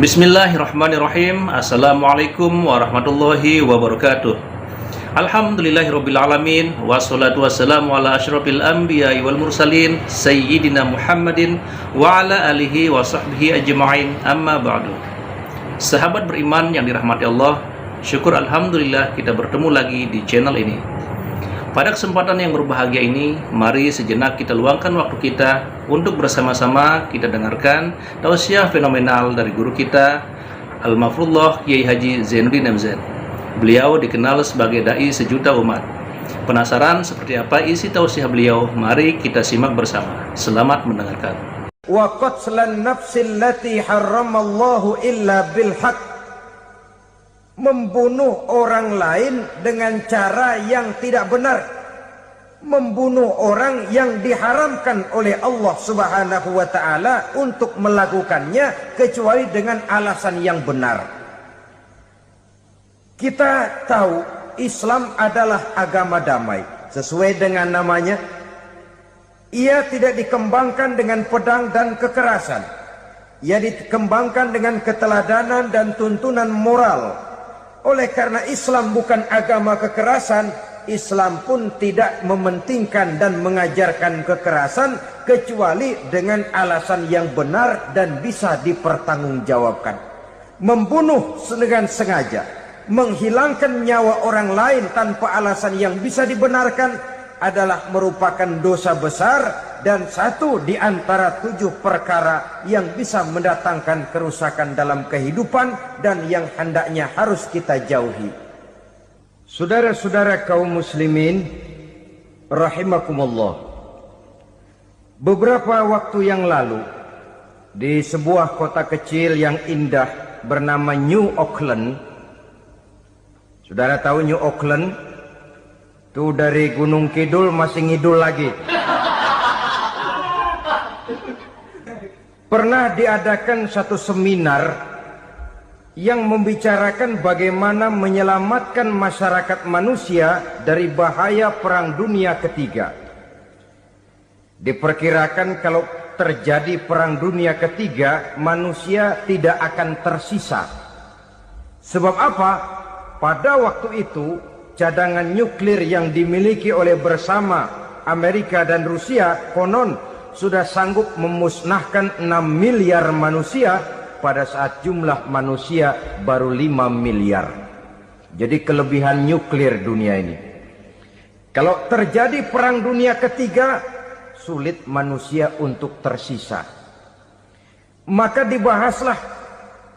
Bismillahirrahmanirrahim. Assalamualaikum warahmatullahi wabarakatuh. Alhamdulillahirrabbilalamin. Wassalatu wassalamu ala asyrafil anbiya'i wal mursalin Sayyidina Muhammadin wa ala alihi wa sahbihi ajma'in, amma ba'du. Sahabat beriman yang dirahmati Allah, syukur alhamdulillah kita bertemu lagi di channel ini. Pada kesempatan yang berbahagia ini, mari sejenak kita luangkan waktu kita untuk bersama-sama kita dengarkan tausiah fenomenal dari guru kita, Al-Mafrullah Kiai Haji Zainuddin MZ. Beliau dikenal sebagai dai sejuta umat. Penasaran seperti apa isi tausiah beliau? Mari kita simak bersama. Selamat mendengarkan. Wa qatlan nafsil lati harramallahu illa bil haqq. Membunuh orang lain dengan cara yang tidak benar, membunuh orang yang diharamkan oleh Allah Subhanahu wa ta'ala untuk melakukannya kecuali dengan alasan yang benar. Kita tahu Islam adalah agama damai. Sesuai dengan namanya, ia tidak dikembangkan dengan pedang dan kekerasan. Ia dikembangkan dengan keteladanan dan tuntunan moral. Oleh karena Islam bukan agama kekerasan, Islam pun tidak mementingkan dan mengajarkan kekerasan kecuali dengan alasan yang benar dan bisa dipertanggungjawabkan. Membunuh dengan sengaja, menghilangkan nyawa orang lain tanpa alasan yang bisa dibenarkan adalah merupakan dosa besar dan satu di antara 7 perkara yang bisa mendatangkan kerusakan dalam kehidupan dan yang hendaknya harus kita jauhi. Saudara-saudara kaum muslimin rahimakumullah, beberapa waktu yang lalu di sebuah kota kecil yang indah bernama New Auckland. Saudara tahu New Auckland? Itu dari Gunung Kidul masih ngidul lagi. Pernah diadakan satu seminar yang membicarakan bagaimana menyelamatkan masyarakat manusia dari bahaya Perang Dunia Ketiga. Diperkirakan kalau terjadi Perang Dunia Ketiga, manusia tidak akan tersisa. Sebab apa? Pada waktu itu cadangan nuklir yang dimiliki oleh bersama Amerika dan Rusia konon sudah sanggup memusnahkan 6 miliar manusia pada saat jumlah manusia baru 5 miliar. Jadi kelebihan nuklir dunia ini. Kalau terjadi Perang Dunia Ketiga, sulit manusia untuk tersisa. Maka dibahaslah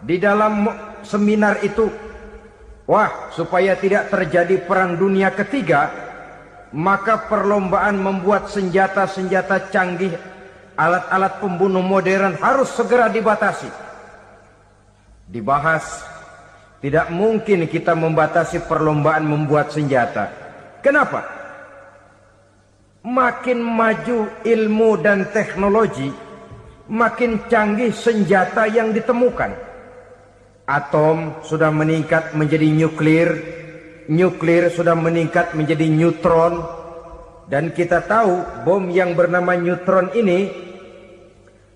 di dalam seminar itu, wah, supaya tidak terjadi Perang Dunia Ketiga, maka perlombaan membuat senjata-senjata canggih, alat-alat pembunuh modern harus segera dibatasi. Dibahas, tidak mungkin kita membatasi perlombaan membuat senjata. Kenapa? Makin maju ilmu dan teknologi, makin canggih senjata yang ditemukan. Atom sudah meningkat menjadi nuklir, nuklir sudah meningkat menjadi neutron, dan kita tahu bom yang bernama neutron ini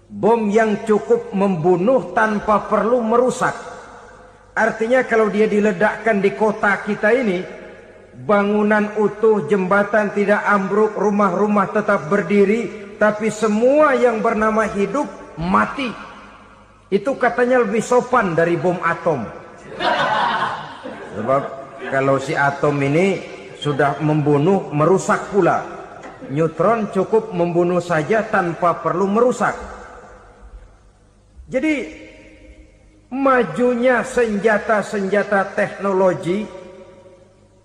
bom yang cukup membunuh tanpa perlu merusak. Artinya kalau dia diledakkan di kota kita ini, bangunan utuh, jembatan tidak ambruk, rumah-rumah tetap berdiri, tapi semua yang bernama hidup mati. Itu katanya lebih sopan dari bom atom. Sebab kalau si atom ini sudah membunuh, merusak pula. Neutron cukup membunuh saja tanpa perlu merusak. Jadi majunya senjata-senjata teknologi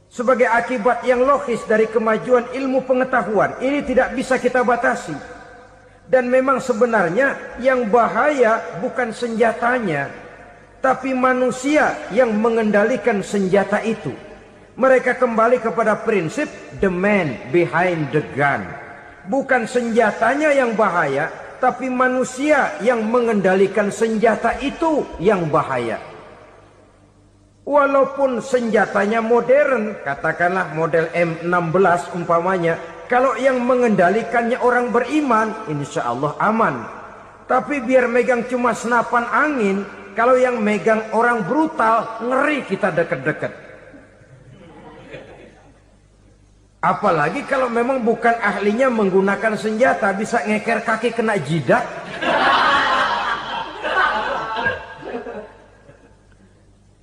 sebagai akibat yang logis dari kemajuan ilmu pengetahuan ini tidak bisa kita batasi. Dan memang sebenarnya yang bahaya bukan senjatanya, tapi manusia yang mengendalikan senjata itu. Mereka kembali kepada prinsip the man behind the gun. Bukan senjatanya yang bahaya, tapi manusia yang mengendalikan senjata itu yang bahaya. Walaupun senjatanya modern, katakanlah model M16 umpamanya, kalau yang mengendalikannya orang beriman, insya Allah aman. Tapi biar megang cuma senapan angin, Kalau yang megang orang brutal, ngeri kita deket-deket. Apalagi kalau memang bukan ahlinya menggunakan senjata, bisa ngeker kaki kena jidat.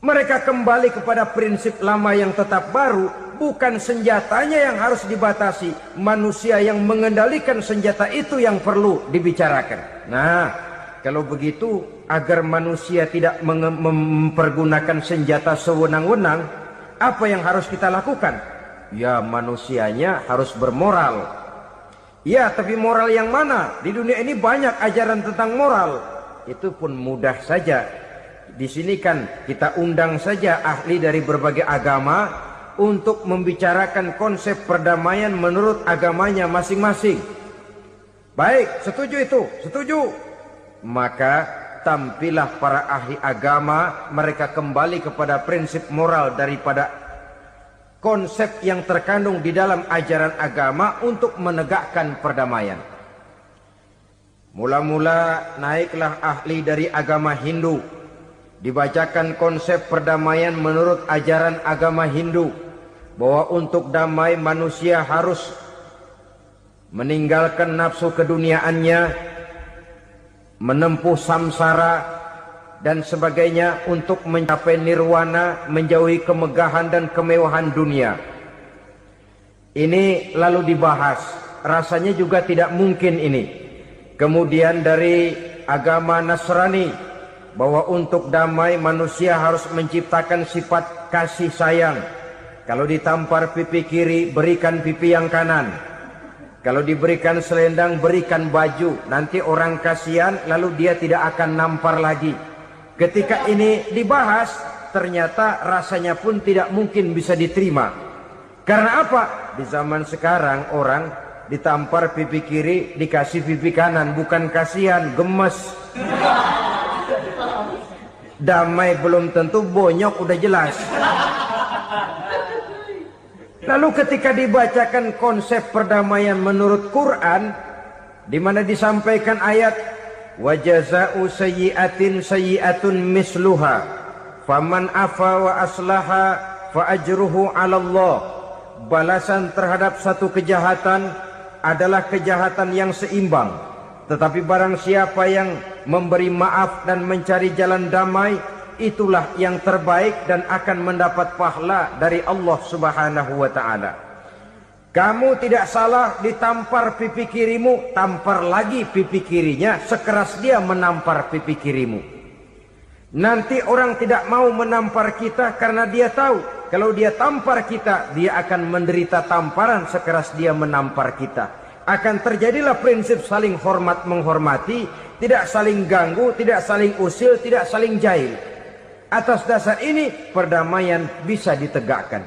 Mereka kembali kepada prinsip lama yang tetap baru. Bukan senjatanya yang harus dibatasi, manusia yang mengendalikan senjata itu yang perlu dibicarakan. Nah, kalau begitu, agar manusia tidak mempergunakan senjata sewenang-wenang, apa yang harus kita lakukan? Ya, manusianya harus bermoral. Ya, tapi moral yang mana? Di dunia ini banyak ajaran tentang moral. Itu pun mudah saja. Di sini kan kita undang saja ahli dari berbagai agama untuk membicarakan konsep perdamaian menurut agamanya masing-masing. Baik, setuju itu? Setuju. Maka tampillah para ahli agama, mereka kembali kepada prinsip moral daripada konsep yang terkandung di dalam ajaran agama untuk menegakkan perdamaian. Mula-mula naiklah ahli dari agama Hindu, dibacakan konsep perdamaian menurut ajaran agama Hindu, bahwa untuk damai manusia harus meninggalkan nafsu keduniaannya, menempuh samsara dan sebagainya untuk mencapai nirwana, menjauhi kemegahan dan kemewahan dunia. Ini lalu dibahas, rasanya juga tidak mungkin ini. Kemudian dari agama Nasrani, bahwa untuk damai manusia harus menciptakan sifat kasih sayang. Kalau ditampar pipi kiri, berikan pipi yang kanan. Kalau diberikan selendang, berikan baju. Nanti orang kasihan, lalu dia tidak akan nampar lagi. Ketika ini dibahas, ternyata rasanya pun tidak mungkin bisa diterima. Karena apa? Di zaman sekarang orang ditampar pipi kiri, dikasih pipi kanan. Bukan kasihan, gemes. Damai belum tentu, bonyok udah jelas. Lalu ketika dibacakan konsep perdamaian menurut Quran, di mana disampaikan ayat wa jazaa'u sayyi'atin sayyi'atun misluha faman afa wa aslaha fa ajruhu 'ala Allah. Balasan terhadap satu kejahatan adalah kejahatan yang seimbang, tetapi barang siapa yang memberi maaf dan mencari jalan damai, itulah yang terbaik dan akan mendapat pahala dari Allah Subhanahu wa ta'ala. Kamu tidak salah ditampar pipi kirimu, tampar lagi pipi kirinya sekeras dia menampar pipi kirimu. Nanti orang tidak mau menampar kita karena dia tahu kalau dia tampar kita, dia akan menderita tamparan sekeras dia menampar kita. Akan terjadilah prinsip saling hormat menghormati, tidak saling ganggu, tidak saling usil, tidak saling jahil. Atas dasar ini perdamaian bisa ditegakkan.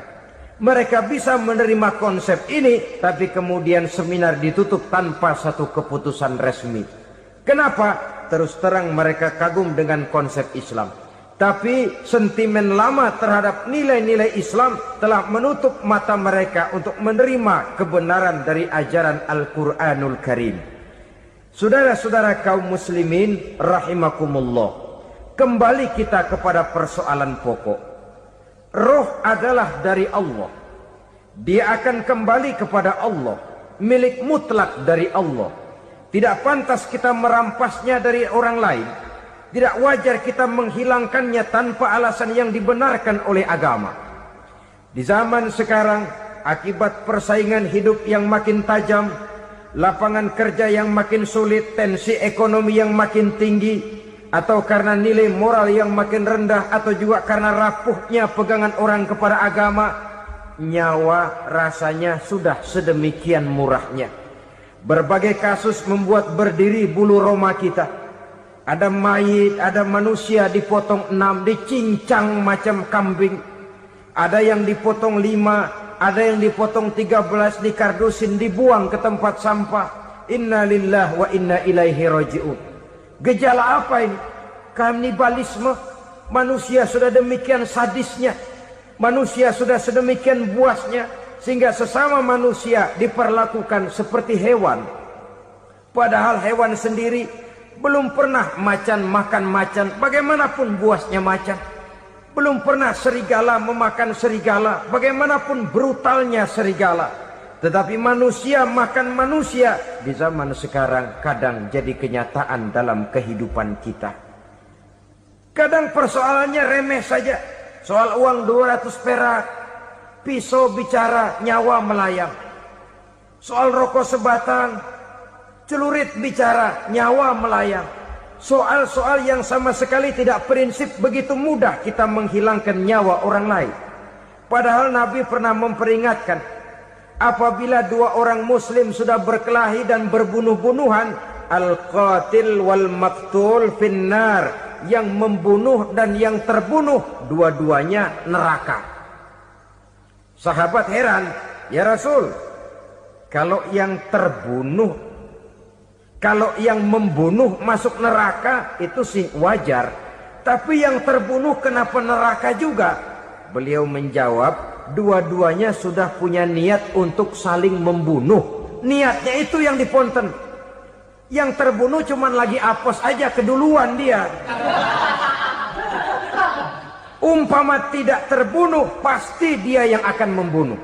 Mereka bisa menerima konsep ini, tapi kemudian seminar ditutup tanpa satu keputusan resmi. Kenapa? Terus terang mereka kagum dengan konsep Islam, tapi sentimen lama terhadap nilai-nilai Islam telah menutup mata mereka untuk menerima kebenaran dari ajaran Al-Quranul Karim. Saudara-saudara kaum muslimin rahimakumullah, kembali kita kepada persoalan pokok. Roh adalah dari Allah. Dia akan kembali kepada Allah, milik mutlak dari Allah. Tidak pantas kita merampasnya dari orang lain. Tidak wajar kita menghilangkannya tanpa alasan yang dibenarkan oleh agama. Di zaman sekarang, akibat persaingan hidup yang makin tajam, lapangan kerja yang makin sulit, tensi ekonomi yang makin tinggi, atau karena nilai moral yang makin rendah, atau juga karena rapuhnya pegangan orang kepada agama, nyawa rasanya sudah sedemikian murahnya. Berbagai kasus membuat berdiri bulu roma kita. Ada mayit, ada manusia dipotong 6, dicincang macam kambing. Ada yang dipotong 5, ada yang dipotong 13, dikardusin, dibuang ke tempat sampah. Inna lillahi wa inna ilaihi raji'un. Gejala apa ini? Kanibalisme. Manusia sudah demikian sadisnya, manusia sudah sedemikian buasnya, sehingga sesama manusia diperlakukan seperti hewan. Padahal hewan sendiri Belum pernah macan makan macan, bagaimanapun buasnya macan. Belum pernah serigala memakan serigala, bagaimanapun brutalnya serigala. Tetapi manusia makan manusia di zaman sekarang kadang jadi kenyataan dalam kehidupan kita. Kadang persoalannya remeh saja. Soal uang 200 perak, pisau bicara, nyawa melayang. Soal rokok sebatang, celurit bicara, nyawa melayang. Soal-soal yang sama sekali tidak prinsip, begitu mudah kita menghilangkan nyawa orang lain. Padahal Nabi pernah memperingatkan, apabila dua orang muslim sudah berkelahi dan berbunuh-bunuhan, al-qatil wal maqtul finnar, yang membunuh dan yang terbunuh dua-duanya neraka. Sahabat heran, ya Rasul, kalau yang terbunuh, kalau yang membunuh masuk neraka itu sih wajar, tapi yang terbunuh kenapa neraka juga? Beliau menjawab, dua-duanya sudah punya niat untuk saling membunuh. Niatnya itu yang diponten. Yang terbunuh cuman lagi apes aja, keduluan dia. Umpama tidak terbunuh, pasti dia yang akan membunuh.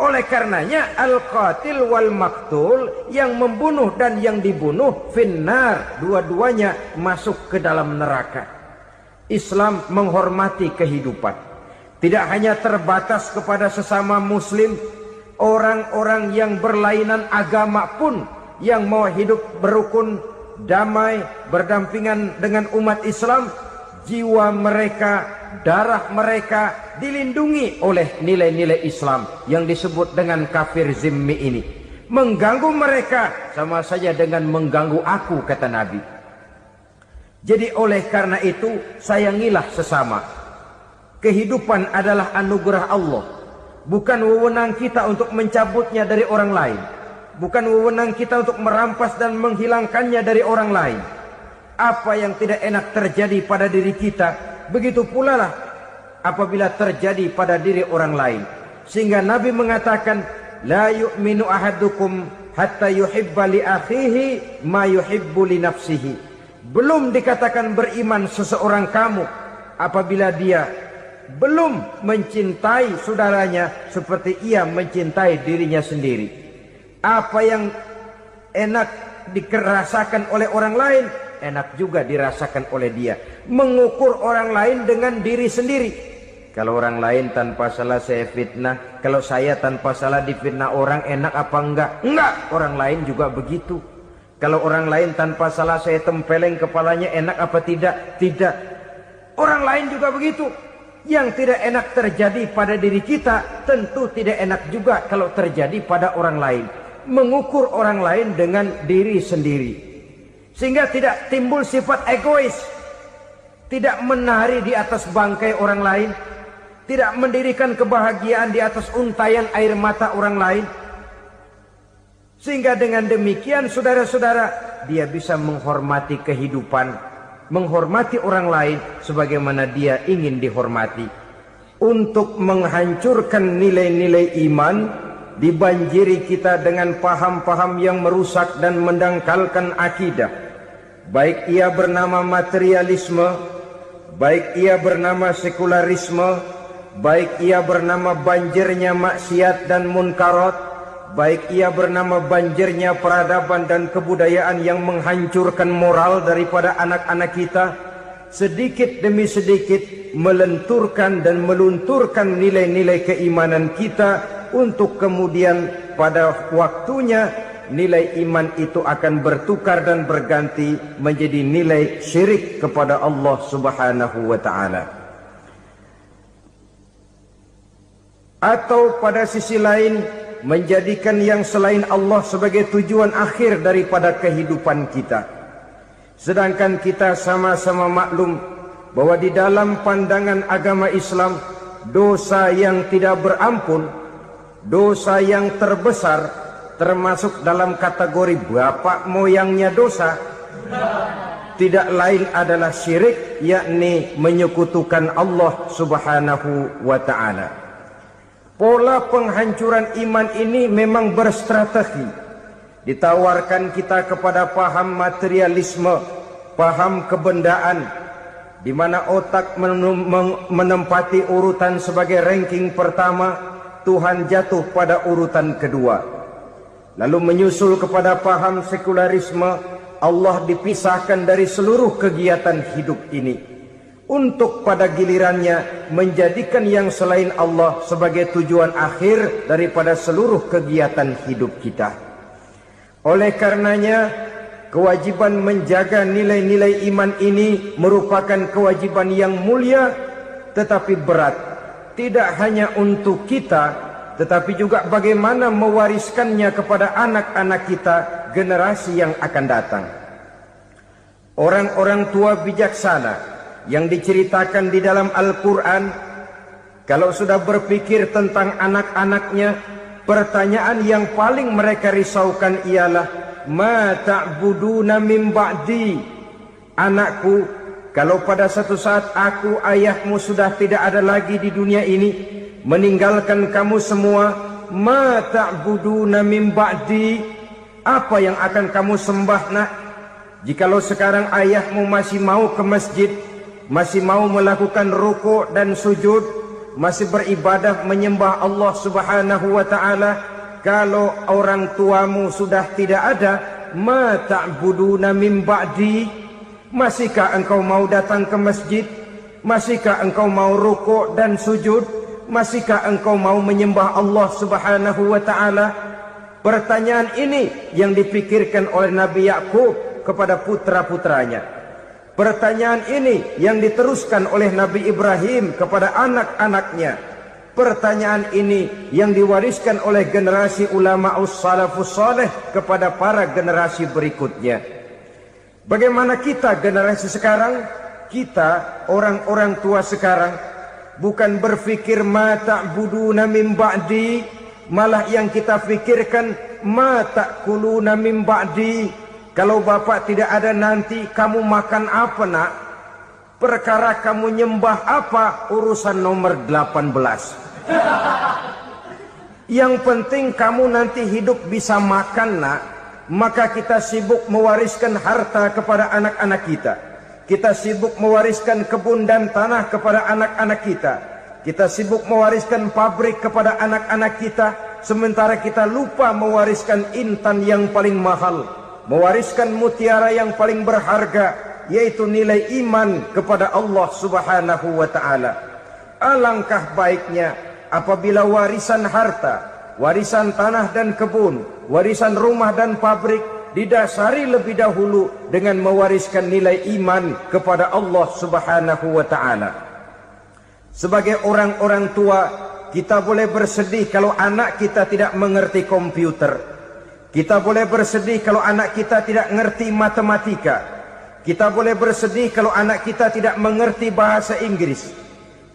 Oleh karenanya al-qatil wal maktul, yang membunuh dan yang dibunuh finnar, dua-duanya masuk ke dalam neraka. Islam menghormati kehidupan. Tidak hanya terbatas kepada sesama muslim, orang-orang yang berlainan agama pun yang mau hidup berukun, damai, berdampingan dengan umat Islam, jiwa mereka, darah mereka dilindungi oleh nilai-nilai Islam yang disebut dengan kafir zimmi ini. Mengganggu mereka sama saja dengan mengganggu aku, kata Nabi. Jadi oleh karena itu sayangilah sesama. Kehidupan adalah anugerah Allah, bukan wewenang kita untuk mencabutnya dari orang lain, bukan wewenang kita untuk merampas dan menghilangkannya dari orang lain. Apa yang tidak enak terjadi pada diri kita, begitu pula lah apabila terjadi pada diri orang lain. Sehingga Nabi mengatakan, la yu'minu ahadukum hatta yuhibba li akhihi ma yuhibbu li nafsihi. Belum dikatakan beriman seseorang kamu apabila dia belum mencintai saudaranya seperti ia mencintai dirinya sendiri. Apa yang enak dirasakan oleh orang lain, enak juga dirasakan oleh dia. Mengukur orang lain dengan diri sendiri. Kalau orang lain tanpa salah saya fitnah, kalau saya tanpa salah difitnah orang, enak apa enggak? Enggak, orang lain juga begitu. Kalau orang lain tanpa salah saya tempeleng kepalanya, enak apa tidak? Tidak. Orang lain juga begitu. Yang tidak enak terjadi pada diri kita, tentu tidak enak juga kalau terjadi pada orang lain. Mengukur orang lain dengan diri sendiri, sehingga tidak timbul sifat egois, tidak menari di atas bangkai orang lain, tidak mendirikan kebahagiaan di atas untayan air mata orang lain. Sehingga dengan demikian saudara-saudara, dia bisa menghormati kehidupan, menghormati orang lain sebagaimana dia ingin dihormati. Untuk menghancurkan nilai-nilai iman, dibanjiri kita dengan paham-paham yang merusak dan mendangkalkan akidah. Baik ia bernama materialisme, baik ia bernama sekularisme, baik ia bernama banjirnya maksiat dan munkarat, baik ia bernama banjirnya peradaban dan kebudayaan yang menghancurkan moral daripada anak-anak kita. Sedikit demi sedikit melenturkan dan melunturkan nilai-nilai keimanan kita, untuk kemudian pada waktunya nilai iman itu akan bertukar dan berganti menjadi nilai syirik kepada Allah Subhanahu wa ta'ala. Atau pada sisi lain, menjadikan yang selain Allah sebagai tujuan akhir daripada kehidupan kita. Sedangkan kita sama-sama maklum bahwa di dalam pandangan agama Islam, dosa yang tidak berampun, dosa yang terbesar, termasuk dalam kategori bapak moyangnya dosa, tidak lain adalah syirik, yakni menyekutukan Allah Subhanahu wa ta'ala. Pola penghancuran iman ini memang berstrategi. Ditawarkan kita kepada paham materialisme, paham kebendaan, di mana otak menempati urutan sebagai ranking pertama, Tuhan jatuh pada urutan kedua. Lalu menyusul kepada paham sekularisme, Allah dipisahkan dari seluruh kegiatan hidup ini, untuk pada gilirannya menjadikan yang selain Allah sebagai tujuan akhir daripada seluruh kegiatan hidup kita. Oleh karenanya, kewajiban menjaga nilai-nilai iman ini merupakan kewajiban yang mulia tetapi berat. Tidak hanya untuk kita, tetapi juga bagaimana mewariskannya kepada anak-anak kita, generasi yang akan datang. Orang-orang tua bijaksana yang diceritakan di dalam Al-Quran, kalau sudah berpikir tentang anak-anaknya, pertanyaan yang paling mereka risaukan ialah, ma ta'buduna min ba'di. Anakku, kalau pada satu saat aku, ayahmu sudah tidak ada lagi di dunia ini, meninggalkan kamu semua, ma ta'buduna min ba'di, apa yang akan kamu sembah nak? Jikalau sekarang ayahmu masih mau ke masjid, masih mau melakukan rukuk dan sujud, masih beribadah menyembah Allah Subhanahu wa ta'ala, kalau orang tuamu sudah tidak ada, ma ta'buduna min ba'di, masihkah engkau mau datang ke masjid? Masihkah engkau mau rukuk dan sujud? Masihkah engkau mau menyembah Allah Subhanahu wa ta'ala? Pertanyaan ini yang dipikirkan oleh Nabi Yakub kepada putra-putranya. Pertanyaan ini yang diteruskan oleh Nabi Ibrahim kepada anak-anaknya. Pertanyaan ini yang diwariskan oleh generasi ulama salafus saleh kepada para generasi berikutnya. Bagaimana kita generasi sekarang? Kita orang-orang tua sekarang bukan berfikir ma ta'buduna min ba'di, malah yang kita fikirkan ma ta'kuluna min ba'di. Kalau bapak tidak ada nanti kamu makan apa nak? Perkara kamu nyembah apa? Urusan nomor 18. Yang penting kamu nanti hidup bisa makan nak. Maka kita sibuk mewariskan harta kepada anak-anak kita. Kita sibuk mewariskan kebun dan tanah kepada anak-anak kita. Kita sibuk mewariskan pabrik kepada anak-anak kita. Sementara kita lupa mewariskan intan yang paling mahal, mewariskan mutiara yang paling berharga, yaitu nilai iman kepada Allah Subhanahu wa ta'ala. Alangkah baiknya apabila warisan harta, warisan tanah dan kebun, warisan rumah dan pabrik didasari lebih dahulu dengan mewariskan nilai iman kepada Allah Subhanahu wa ta'ala. Sebagai orang-orang tua, kita boleh bersedih kalau anak kita tidak mengerti komputer. Kita boleh bersedih kalau anak kita tidak mengerti matematika. Kita boleh bersedih kalau anak kita tidak mengerti bahasa Inggris.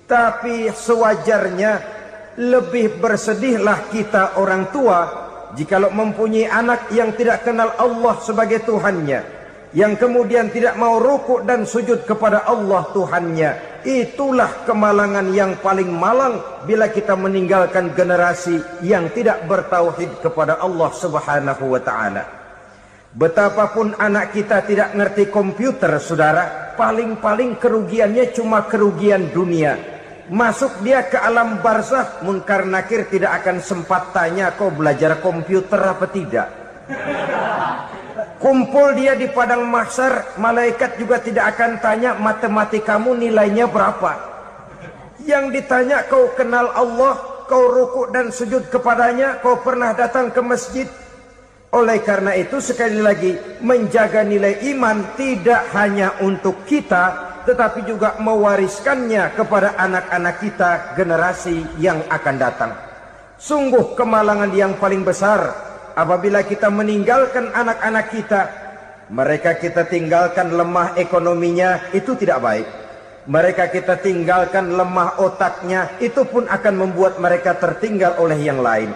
Tapi sewajarnya lebih bersedihlah kita orang tua jikalau mempunyai anak yang tidak kenal Allah sebagai Tuhannya, yang kemudian tidak mau rukuk dan sujud kepada Allah Tuhannya. Itulah kemalangan yang paling malang bila kita meninggalkan generasi yang tidak bertauhid kepada Allah Subhanahu wa ta'ala. Betapapun anak kita tidak ngerti komputer, saudara, paling-paling kerugiannya cuma kerugian dunia. Masuk dia ke alam barzakh, munkar nakir tidak akan sempat tanya kau belajar komputer apa tidak. Kumpul dia di padang mahsyar, malaikat juga tidak akan tanya matematikamu nilainya berapa. Yang ditanya, kau kenal Allah, kau rukuk dan sujud kepadanya, kau pernah datang ke masjid. Oleh karena itu sekali lagi, menjaga nilai iman tidak hanya untuk kita, tetapi juga mewariskannya kepada anak-anak kita, generasi yang akan datang. Sungguh kemalangan yang paling besar apabila kita meninggalkan anak-anak kita. Mereka kita tinggalkan lemah ekonominya, itu tidak baik. Mereka kita tinggalkan lemah otaknya, itu pun akan membuat mereka tertinggal oleh yang lain.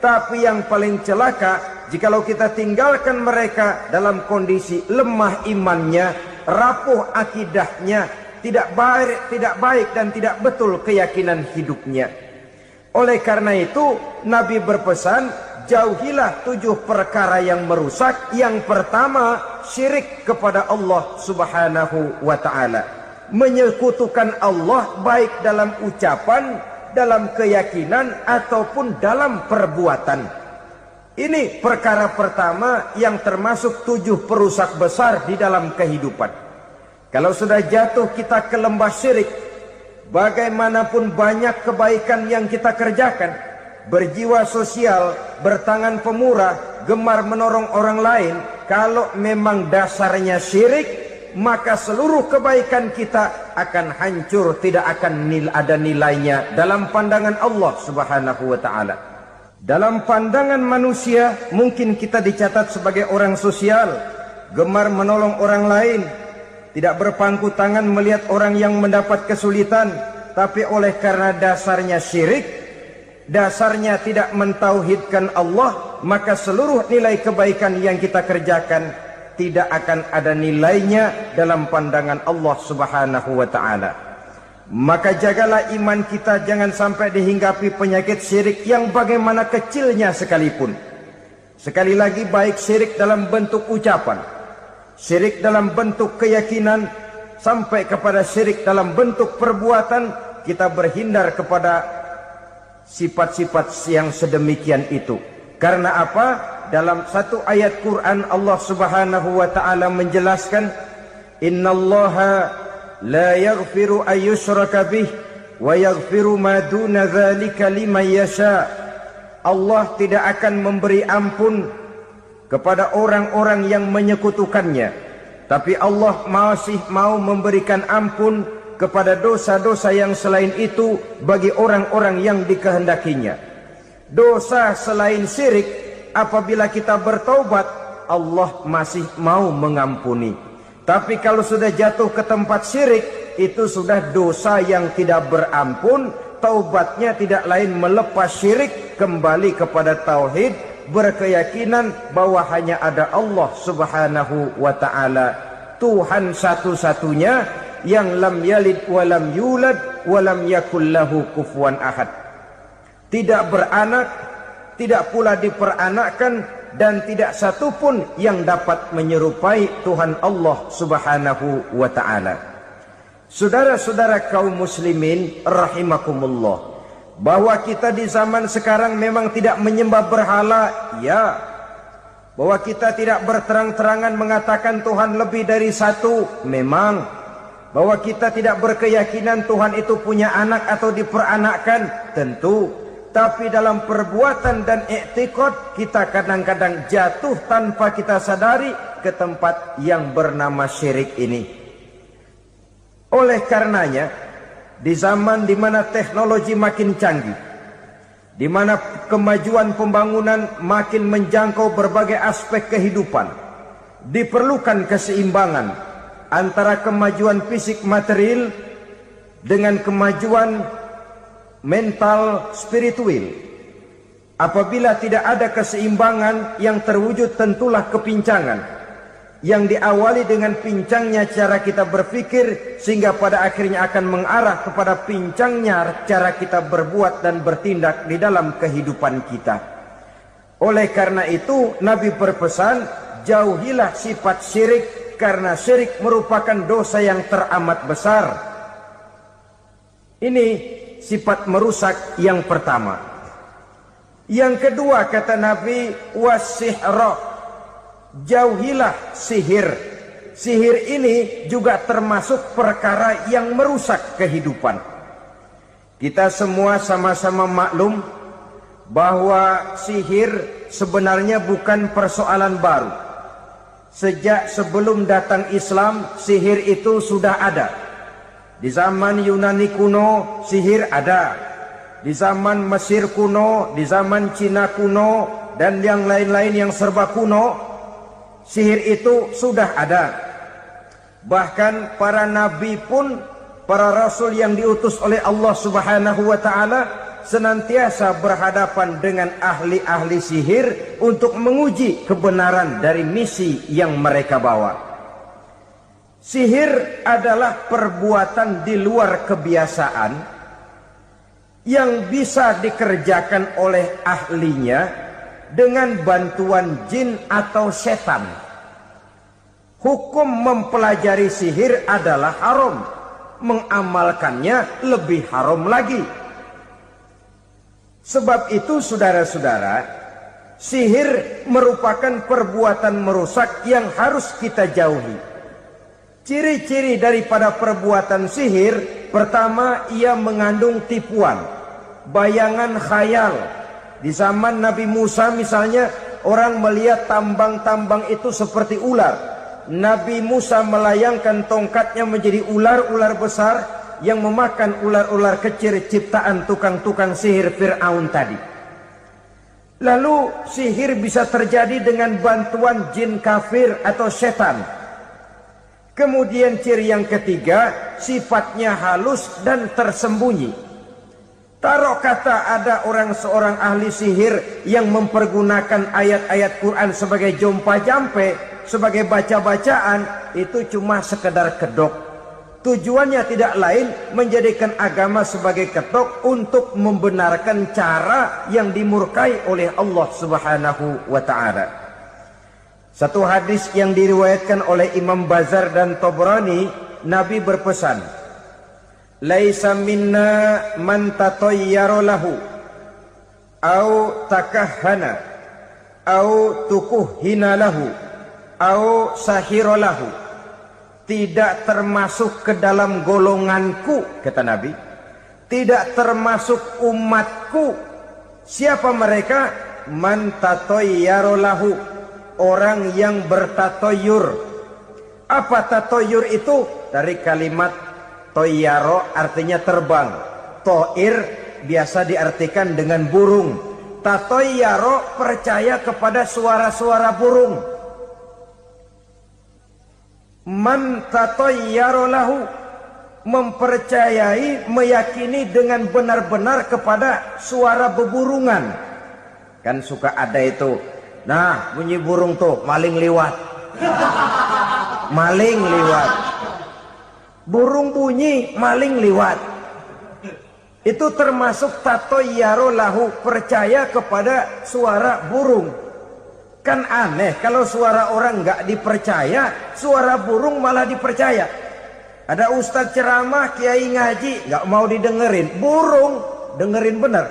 Tapi yang paling celaka, jikalau kita tinggalkan mereka dalam kondisi lemah imannya, rapuh akidahnya, tidak baik dan tidak betul keyakinan hidupnya. Oleh karena itu Nabi berpesan, jauhilah 7 perkara yang merusak. Yang pertama, syirik kepada Allah Subhanahu wa ta'ala. Menyekutukan Allah baik dalam ucapan, dalam keyakinan, ataupun dalam perbuatan. Ini perkara pertama yang termasuk 7 perusak besar di dalam kehidupan. Kalau sudah jatuh kita ke lembah syirik, bagaimanapun banyak kebaikan yang kita kerjakan, berjiwa sosial, bertangan pemurah, gemar menolong orang lain, kalau memang dasarnya syirik, maka seluruh kebaikan kita akan hancur, tidak akan ada nilainya dalam pandangan Allah Subhanahu wa ta'ala. Dalam pandangan manusia, mungkin kita dicatat sebagai orang sosial, gemar menolong orang lain, tidak berpangku tangan melihat orang yang mendapat kesulitan, tapi oleh karena dasarnya syirik, dasarnya tidak mentauhidkan Allah, maka seluruh nilai kebaikan yang kita kerjakan tidak akan ada nilainya dalam pandangan Allah Subhanahu wa ta'ala. Maka jagalah iman kita jangan sampai dihinggapi penyakit syirik yang bagaimana kecilnya sekalipun. Sekali lagi, baik syirik dalam bentuk ucapan, syirik dalam bentuk keyakinan, sampai kepada syirik dalam bentuk perbuatan, kita berhindar kepada sifat-sifat yang sedemikian itu. Karena apa? Dalam satu ayat Quran Allah Subhanahu wa ta'ala menjelaskan, innallaha la yaghfiru ayyushraka bih wa yaghfiru ma duna dzalika liman yasha. Allah tidak akan memberi ampun kepada orang-orang yang menyekutukannya, tapi Allah masih mau memberikan ampun kepada dosa-dosa yang selain itu bagi orang-orang yang dikehendakinya. Dosa selain syirik, apabila kita bertaubat, Allah masih mau mengampuni. Tapi kalau sudah jatuh ke tempat syirik, itu sudah dosa yang tidak berampun. Taubatnya tidak lain melepas syirik, kembali kepada tauhid, berkeyakinan bahwa hanya ada Allah Subhanahu wa ta'ala, Tuhan satu-satunya, yang lam yalid walam yulad walam yakul lahu kufuwan ahad. Tidak beranak, tidak pula diperanakkan, dan tidak satupun yang dapat menyerupai Tuhan Allah Subhanahu wa ta'ala. Saudara-saudara kaum muslimin rahimakumullah, bahwa kita di zaman sekarang memang tidak menyembah berhala, ya. Bahwa kita tidak berterang-terangan mengatakan Tuhan lebih dari satu, memang. Bahwa kita tidak berkeyakinan Tuhan itu punya anak atau diperanakkan, tentu. Tapi dalam perbuatan dan i'tiqad, kita kadang-kadang jatuh tanpa kita sadari ke tempat yang bernama syirik ini. Oleh karenanya, di zaman di mana teknologi makin canggih, di mana kemajuan pembangunan makin menjangkau berbagai aspek kehidupan, diperlukan keseimbangan antara kemajuan fisik material dengan kemajuan mental spiritual. Apabila tidak ada keseimbangan, yang terwujud tentulah kepincangan, yang diawali dengan pincangnya cara kita berpikir, sehingga pada akhirnya akan mengarah kepada pincangnya cara kita berbuat dan bertindak di dalam kehidupan kita. Oleh karena itu Nabi berpesan, jauhilah sifat syirik, karena syirik merupakan dosa yang teramat besar. Ini sifat merusak yang pertama. Yang kedua, kata Nabi, wasihra, jauhilah sihir. Sihir ini juga termasuk perkara yang merusak kehidupan. Kita semua sama-sama maklum bahwa sihir sebenarnya bukan persoalan baru. Sejak sebelum datang Islam, sihir itu sudah ada. Di zaman Yunani kuno, sihir ada. Di zaman Mesir kuno, di zaman Cina kuno, dan yang lain-lain yang serba kuno, sihir itu sudah ada. Bahkan para nabi pun, para rasul yang diutus oleh Allah Subhanahu wa ta'ala, senantiasa berhadapan dengan ahli-ahli sihir untuk menguji kebenaran dari misi yang mereka bawa. Sihir adalah perbuatan di luar kebiasaan yang bisa dikerjakan oleh ahlinya dengan bantuan jin atau setan. Hukum mempelajari sihir adalah haram, mengamalkannya lebih haram lagi. Sebab itu saudara-saudara, sihir merupakan perbuatan merusak yang harus kita jauhi. Ciri-ciri daripada perbuatan sihir, pertama, ia mengandung tipuan, bayangan khayal. Di zaman Nabi Musa misalnya, orang melihat tambang-tambang itu seperti ular. Nabi Musa melayangkan tongkatnya menjadi ular-ular besar yang memakan ular-ular kecil ciptaan tukang-tukang sihir Fir'aun tadi. Lalu sihir bisa terjadi dengan bantuan jin kafir atau setan. Kemudian ciri yang ketiga, sifatnya halus dan tersembunyi. Taruh kata ada seorang ahli sihir yang mempergunakan ayat-ayat Quran sebagai jompa-jampe, sebagai baca-bacaan, itu cuma sekedar kedok. Tujuannya tidak lain menjadikan agama sebagai kedok untuk membenarkan cara yang dimurkai oleh Allah Subhanahu wa ta'ala. Satu hadis yang diriwayatkan oleh Imam Bazar dan Tabrani, Nabi berpesan, "Laisa minna man tatayyara lahu au takahhana au tukuhhina lahu au sahira lahu." Tidak termasuk ke dalam golonganku, kata Nabi. Tidak termasuk umatku. Siapa mereka? Man tatayyara lahu, orang yang bertatoyur. Apa tatoyur itu? Dari kalimat toyaro, artinya terbang. Toir biasa diartikan dengan burung. Tatoyaro percaya kepada suara-suara burung. Man tatayyara lahu, mempercayai, meyakini dengan benar-benar kepada suara beburungan. Kan suka ada itu, nah bunyi burung tuh, maling liwat. Maling liwat. Burung bunyi, maling liwat. Itu termasuk tatayyara lahu, percaya kepada suara burung. Kan aneh kalau suara orang nggak dipercaya, suara burung malah dipercaya. Ada ustadz ceramah, kiai ngaji, nggak mau didengerin, burung dengerin bener.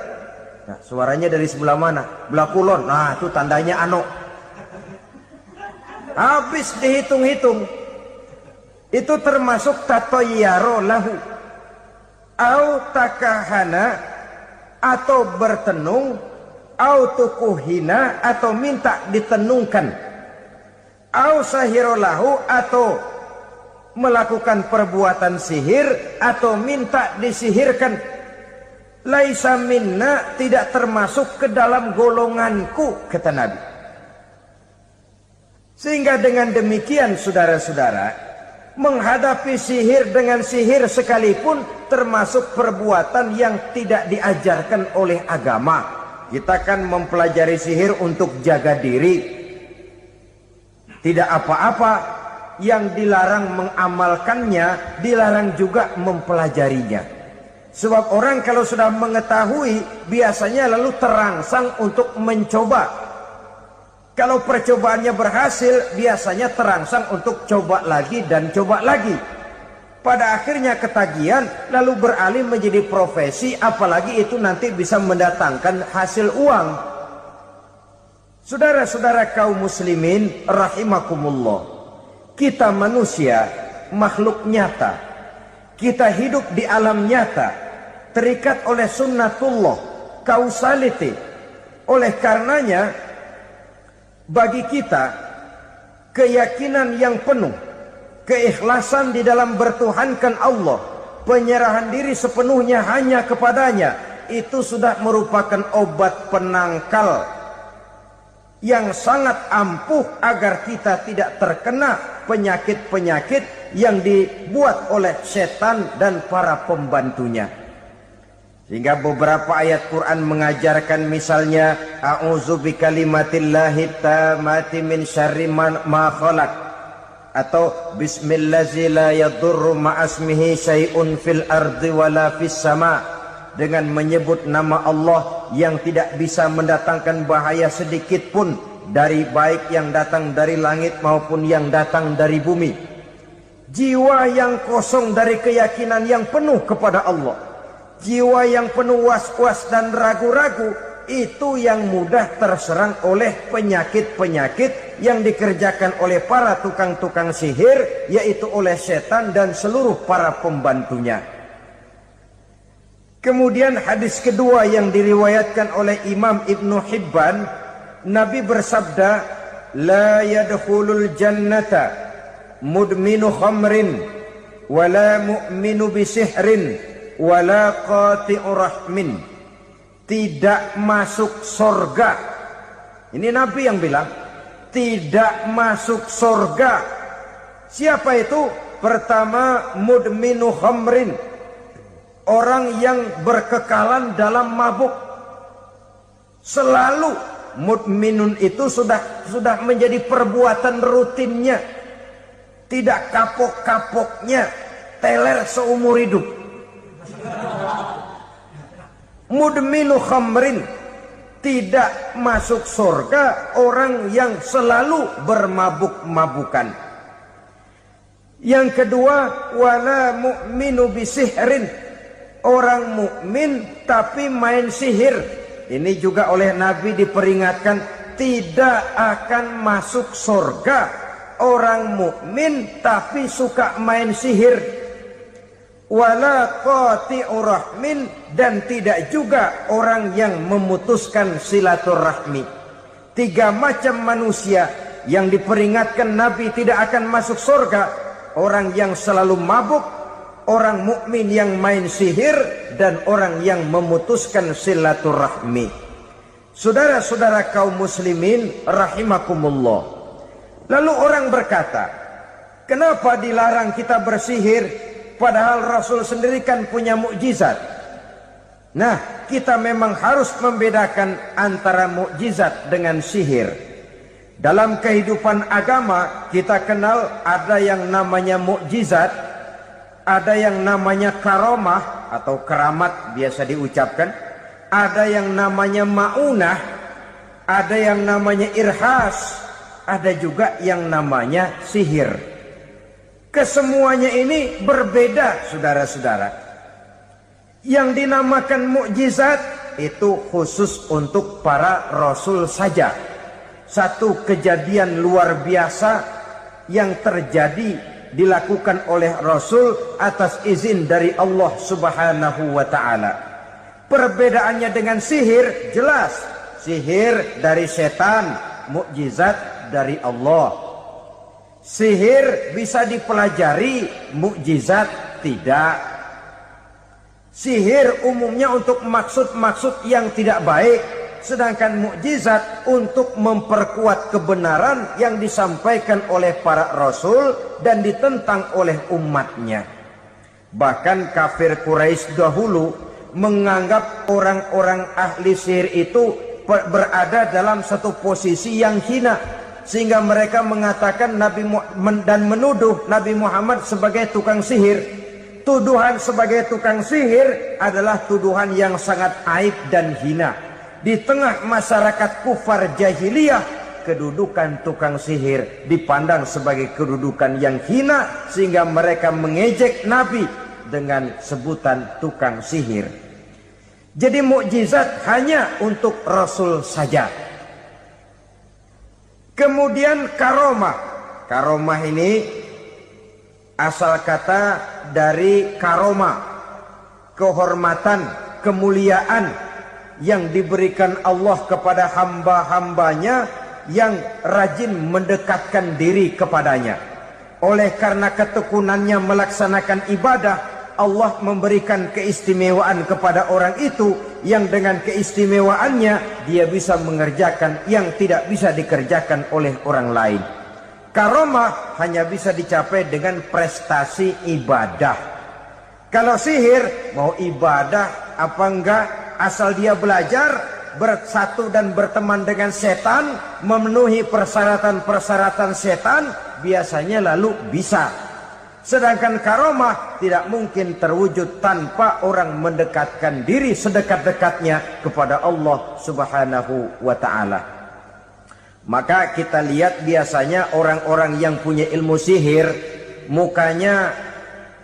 Nah, suaranya dari sebelah mana? Belah kulon. Nah, itu tandanya ano. Habis dihitung-hitung. Itu termasuk tatayyara lahu. Au takahana, atau bertenung, au tukuhina, atau minta ditenungkan, au sahirolahu, atau melakukan perbuatan sihir atau minta disihirkan. Laisa minna, tidak termasuk ke dalam golonganku, kata Nabi. Sehingga dengan demikian saudara-saudara, menghadapi sihir dengan sihir sekalipun termasuk perbuatan yang tidak diajarkan oleh agama. Kita kan mempelajari sihir untuk jaga diri. Tidak apa-apa, yang dilarang mengamalkannya, dilarang juga mempelajarinya. Sebab orang kalau sudah mengetahui, biasanya lalu terangsang untuk mencoba. Kalau percobaannya berhasil, biasanya terangsang untuk coba lagi dan coba lagi. Pada akhirnya ketagihan, lalu beralih menjadi profesi, apalagi itu nanti bisa mendatangkan hasil uang. Saudara-saudara kaum muslimin rahimakumullah, kita manusia makhluk nyata. Kita hidup di alam nyata, terikat oleh sunnatullah, causality. Oleh karenanya, bagi kita keyakinan yang penuh, keikhlasan di dalam bertuhankan Allah, penyerahan diri sepenuhnya hanya kepadanya, itu sudah merupakan obat penangkal yang sangat ampuh agar kita tidak terkena penyakit-penyakit yang dibuat oleh setan dan para pembantunya. Sehingga beberapa ayat Quran mengajarkan, misalnya a'udzu bikalimatillahi tammati min syarri ma khalaq, atau bismillazi la yadurru ma'asmihi syai'un fil ardi wala fis sama, dengan menyebut nama Allah yang tidak bisa mendatangkan bahaya sedikit pun dari baik yang datang dari langit maupun yang datang dari bumi. Jiwa yang kosong dari keyakinan yang penuh kepada Allah, jiwa yang penuh was-was dan ragu-ragu, itu yang mudah terserang oleh penyakit-penyakit yang dikerjakan oleh para tukang-tukang sihir, yaitu oleh setan dan seluruh para pembantunya. Kemudian hadis kedua yang diriwayatkan oleh Imam Ibnu Hibban, Nabi bersabda, la yadkhulul jannata mudminu khamrin wala mu'minu bisihrin wala qati'u rahmin. Tidak masuk surga. Ini Nabi yang bilang, tidak masuk surga. Siapa itu? Pertama, mudminu khamrin, orang yang berkekalan dalam mabuk. Selalu mudminun itu sudah menjadi perbuatan rutinnya, tidak kapok-kapoknya, teler seumur hidup. Mudminu khamrin, tidak masuk surga orang yang selalu bermabuk-mabukan. Yang kedua, wala mu'minu bisihrin, orang mukmin tapi main sihir. Ini juga oleh Nabi diperingatkan, tidak akan masuk surga orang mukmin tapi suka main sihir. Wala qati'u rahmin, dan tidak juga orang yang memutuskan silaturahmi. Tiga macam manusia yang diperingatkan Nabi tidak akan masuk surga: orang yang selalu mabuk, orang mukmin yang main sihir, dan orang yang memutuskan silaturahmi. Saudara-saudara kaum muslimin rahimakumullah. Lalu orang berkata, kenapa dilarang kita bersihir? Padahal Rasul sendiri kan punya mukjizat. Nah, kita memang harus membedakan antara mukjizat dengan sihir. Dalam kehidupan agama kita kenal ada yang namanya mukjizat, ada yang namanya karomah atau keramat biasa diucapkan, ada yang namanya maunah, ada yang namanya irhas, ada juga yang namanya sihir. Kesemuanya ini berbeda, saudara-saudara. Yang dinamakan mukjizat itu khusus untuk para rasul saja. Satu kejadian luar biasa yang terjadi dilakukan oleh rasul atas izin dari Allah Subhanahu wa taala. Perbedaannya dengan sihir jelas. Sihir dari setan, mukjizat dari Allah. Sihir bisa dipelajari, mukjizat tidak. Sihir umumnya untuk maksud-maksud yang tidak baik, sedangkan mukjizat untuk memperkuat kebenaran yang disampaikan oleh para rasul dan ditentang oleh umatnya. Bahkan kafir Quraisy dahulu menganggap orang-orang ahli sihir itu berada dalam satu posisi yang hina, sehingga mereka mengatakan dan menuduh Nabi Muhammad sebagai tukang sihir. Tuduhan sebagai tukang sihir adalah tuduhan yang sangat aib dan hina. Di tengah masyarakat kufar jahiliyah, kedudukan tukang sihir dipandang sebagai kedudukan yang hina, sehingga mereka mengejek Nabi dengan sebutan tukang sihir. Jadi mukjizat hanya untuk Rasul saja. Kemudian karomah. Karomah ini asal kata dari karomah, kehormatan, kemuliaan yang diberikan Allah kepada hamba-hambanya yang rajin mendekatkan diri kepadanya. Oleh karena ketekunannya melaksanakan ibadah, Allah memberikan keistimewaan kepada orang itu, yang dengan keistimewaannya dia bisa mengerjakan yang tidak bisa dikerjakan oleh orang lain. Karomah hanya bisa dicapai dengan prestasi ibadah. Kalau sihir, mau ibadah apa enggak, asal dia belajar, bersatu dan berteman dengan setan, memenuhi persyaratan-persyaratan setan, biasanya lalu bisa. Sedangkan karomah tidak mungkin terwujud tanpa orang mendekatkan diri sedekat-dekatnya kepada Allah Subhanahu wa ta'ala. Maka kita lihat biasanya orang-orang yang punya ilmu sihir, mukanya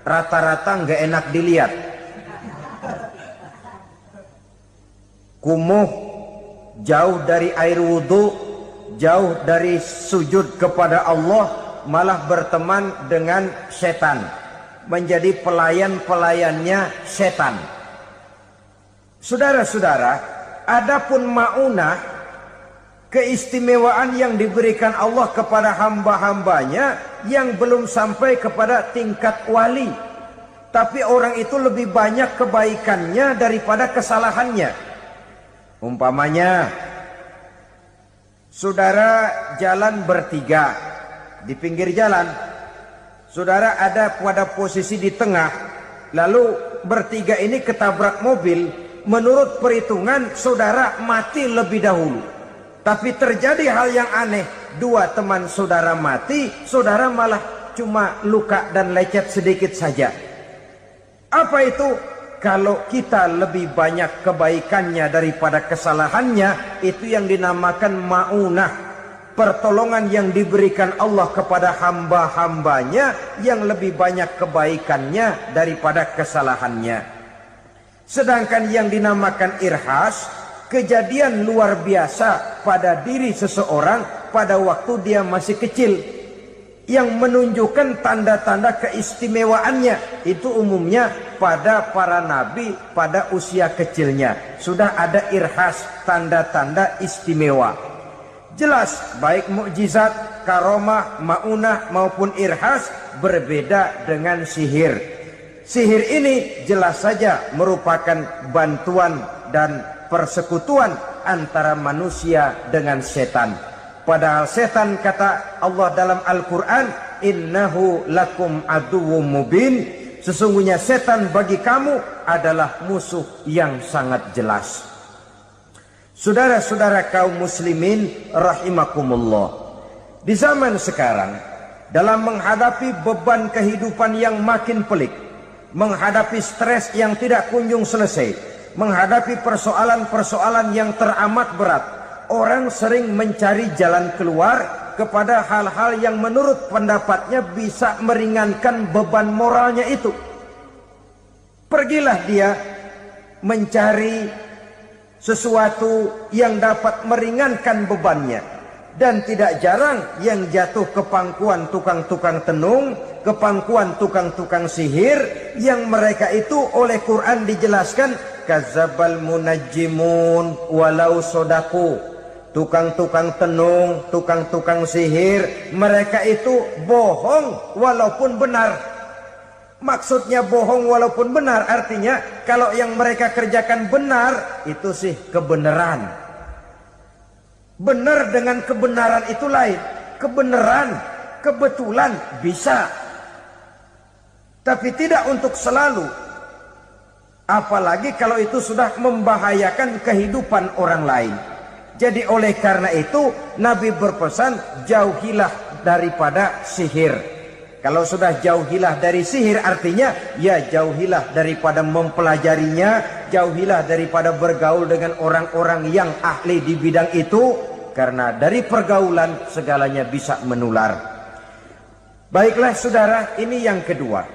rata-rata nggak enak dilihat. Kumuh, jauh dari air wudhu, jauh dari sujud kepada Allah, malah berteman dengan setan, menjadi pelayan-pelayannya setan. Saudara-saudara, adapun maunah, keistimewaan yang diberikan Allah kepada hamba-hambanya yang belum sampai kepada tingkat wali, tapi orang itu lebih banyak kebaikannya daripada kesalahannya. Umpamanya, saudara jalan bertiga di pinggir jalan, saudara ada pada posisi di tengah, lalu bertiga ini ketabrak mobil. Menurut perhitungan saudara mati lebih dahulu, tapi terjadi hal yang aneh, dua teman saudara mati, saudara malah cuma luka dan lecet sedikit saja. Apa itu? Kalau kita lebih banyak kebaikannya daripada kesalahannya, itu yang dinamakan maunah, pertolongan yang diberikan Allah kepada hamba-hambanya yang lebih banyak kebaikannya daripada kesalahannya. Sedangkan yang dinamakan irhas, kejadian luar biasa pada diri seseorang pada waktu dia masih kecil, yang menunjukkan tanda-tanda keistimewaannya. Itu umumnya pada para nabi pada usia kecilnya sudah ada irhas, tanda-tanda istimewa. Jelas baik mukjizat, karomah, maunah maupun irhas berbeda dengan sihir. Sihir ini jelas saja merupakan bantuan dan persekutuan antara manusia dengan setan. Padahal setan, kata Allah dalam Al-Quran, innahu lakum aduwwum mubin, sesungguhnya setan bagi kamu adalah musuh yang sangat jelas. Saudara-saudara kaum muslimin rahimakumullah, di zaman sekarang dalam menghadapi beban kehidupan yang makin pelik, menghadapi stres yang tidak kunjung selesai, menghadapi persoalan-persoalan yang teramat berat, orang sering mencari jalan keluar kepada hal-hal yang menurut pendapatnya bisa meringankan beban moralnya itu. Pergilah dia mencari sesuatu yang dapat meringankan bebannya. Dan tidak jarang yang jatuh ke pangkuan tukang-tukang tenung, ke pangkuan tukang-tukang sihir, yang mereka itu oleh Quran dijelaskan kadzabal munajjimun walau sodaku. Tukang-tukang tenung, tukang-tukang sihir, mereka itu bohong walaupun benar. Maksudnya bohong walaupun benar, artinya kalau yang mereka kerjakan benar, itu sih kebenaran. Benar dengan kebenaran itu lain. Kebenaran, kebetulan bisa, tapi tidak untuk selalu. Apalagi kalau itu sudah membahayakan kehidupan orang lain. Jadi oleh karena itu Nabi berpesan, jauhilah daripada sihir. Kalau sudah jauhilah dari sihir, artinya ya jauhilah daripada mempelajarinya, jauhilah daripada bergaul dengan orang-orang yang ahli di bidang itu, karena dari pergaulan segalanya bisa menular. Baiklah saudara, ini yang kedua.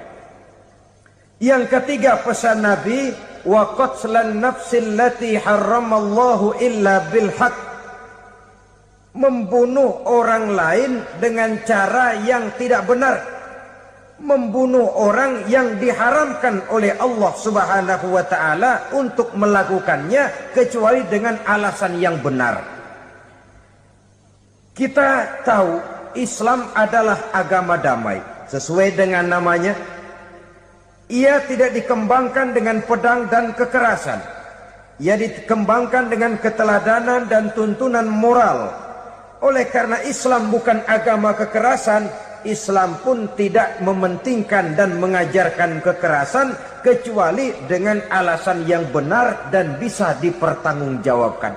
Yang ketiga pesan Nabi, wa qatlan nafsil lati harramallahu illa bil haq, membunuh orang lain dengan cara yang tidak benar, membunuh orang yang diharamkan oleh Allah Subhanahu wa ta'ala untuk melakukannya kecuali dengan alasan yang benar. Kita tahu Islam adalah agama damai, sesuai dengan namanya. Ia tidak dikembangkan dengan pedang dan kekerasan. Ia dikembangkan dengan keteladanan dan tuntunan moral. Oleh karena Islam bukan agama kekerasan, Islam pun tidak mementingkan dan mengajarkan kekerasan kecuali dengan alasan yang benar dan bisa dipertanggungjawabkan.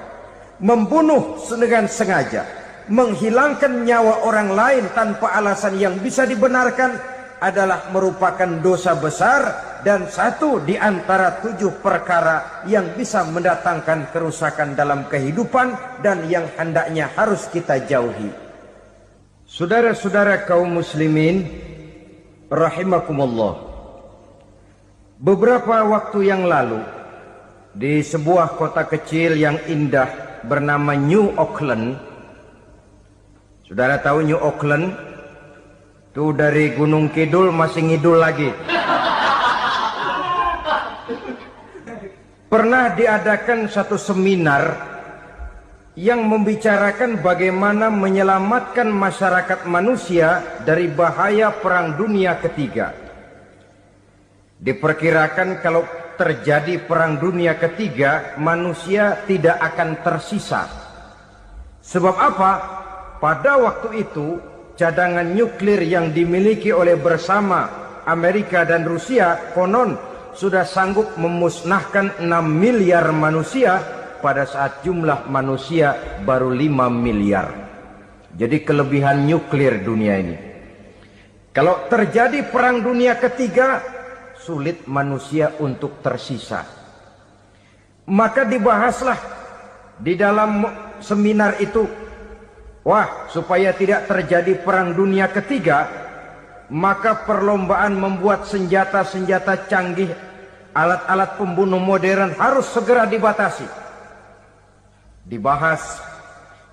Membunuh dengan sengaja, menghilangkan nyawa orang lain tanpa alasan yang bisa dibenarkan, adalah merupakan dosa besar dan satu di antara 7 perkara yang bisa mendatangkan kerusakan dalam kehidupan dan yang hendaknya harus kita jauhi. Saudara-saudara kaum muslimin rahimakumullah, beberapa waktu yang lalu di sebuah kota kecil yang indah bernama New Auckland. Saudara tahu New Auckland? Itu dari Gunung Kidul masih ngidul lagi. Pernah diadakan satu seminar yang membicarakan bagaimana menyelamatkan masyarakat manusia dari bahaya Perang Dunia Ketiga. Diperkirakan kalau terjadi Perang Dunia Ketiga, manusia tidak akan tersisa. Sebab apa? Pada waktu itu, cadangan nuklir yang dimiliki oleh bersama Amerika dan Rusia konon sudah sanggup memusnahkan 6 miliar manusia pada saat jumlah manusia baru 5 miliar. Jadi kelebihan nuklir dunia ini. Kalau terjadi Perang Dunia Ketiga, sulit manusia untuk tersisa. Maka dibahaslah di dalam seminar itu, wah, supaya tidak terjadi Perang Dunia Ketiga, maka perlombaan membuat senjata-senjata canggih, alat-alat pembunuh modern harus segera dibatasi. Dibahas,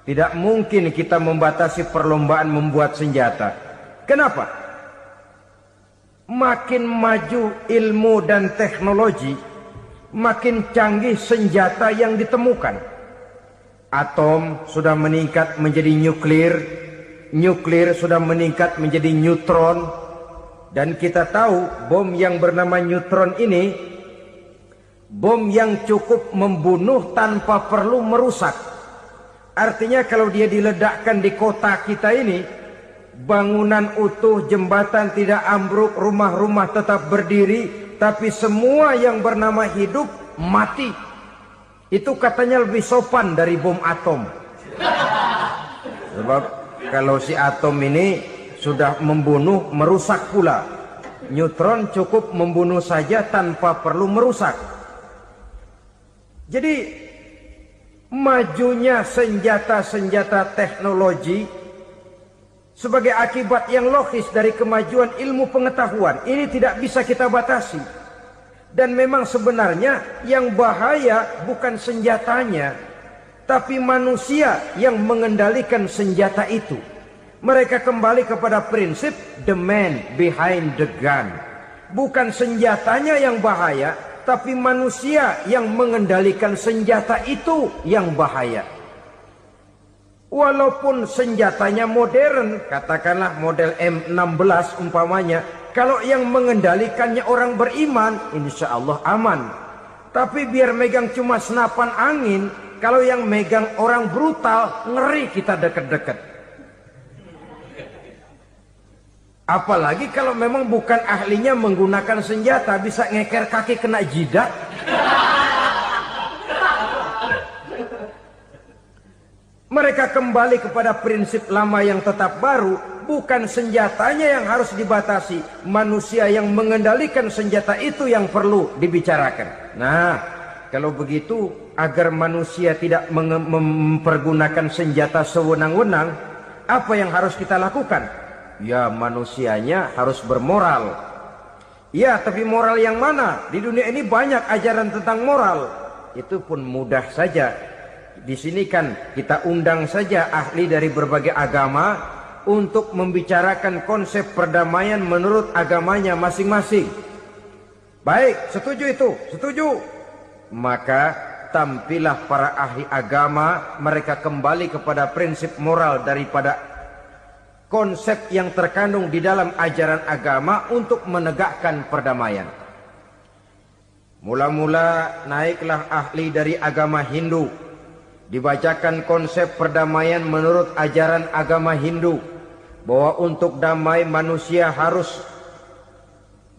tidak mungkin kita membatasi perlombaan membuat senjata. Kenapa? Makin maju ilmu dan teknologi, makin canggih senjata yang ditemukan. Atom sudah meningkat menjadi nuklir, nuklir sudah meningkat menjadi neutron, dan kita tahu bom yang bernama neutron ini bom yang cukup membunuh tanpa perlu merusak. Artinya kalau dia diledakkan di kota kita ini, bangunan utuh, jembatan tidak ambruk, rumah-rumah tetap berdiri, tapi semua yang bernama hidup mati. Itu katanya lebih sopan dari bom atom. Sebab kalau si atom ini sudah membunuh, merusak pula. Neutron cukup membunuh saja tanpa perlu merusak. Jadi majunya senjata-senjata teknologi sebagai akibat yang logis dari kemajuan ilmu pengetahuan ini tidak bisa kita batasi. Dan memang sebenarnya yang bahaya bukan senjatanya, tapi manusia yang mengendalikan senjata itu. Mereka kembali kepada prinsip the man behind the gun. Bukan senjatanya yang bahaya, tapi manusia yang mengendalikan senjata itu yang bahaya. Walaupun senjatanya modern, katakanlah model M16 umpamanya, kalau yang mengendalikannya orang beriman, insya Allah aman. Tapi biar megang cuma senapan angin, kalau yang megang orang brutal, ngeri kita deket-deket. Apalagi kalau memang bukan ahlinya menggunakan senjata, bisa ngeker kaki kena jidat. Mereka kembali kepada prinsip lama yang tetap baru, bukan senjatanya yang harus dibatasi, manusia yang mengendalikan senjata itu yang perlu dibicarakan. Nah, kalau begitu agar manusia tidak mempergunakan senjata sewenang-wenang, apa yang harus kita lakukan? Ya, manusianya harus bermoral. Ya, tapi moral yang mana? Di dunia ini banyak ajaran tentang moral. Itu pun mudah saja. Di sini kan kita undang saja ahli dari berbagai agama untuk membicarakan konsep perdamaian menurut agamanya masing-masing. Baik, setuju itu, setuju. Maka tampillah para ahli agama, mereka kembali kepada prinsip moral daripada konsep yang terkandung di dalam ajaran agama untuk menegakkan perdamaian. Mula-mula naiklah ahli dari agama Hindu. Dibacakan konsep perdamaian menurut ajaran agama Hindu, bahwa untuk damai manusia harus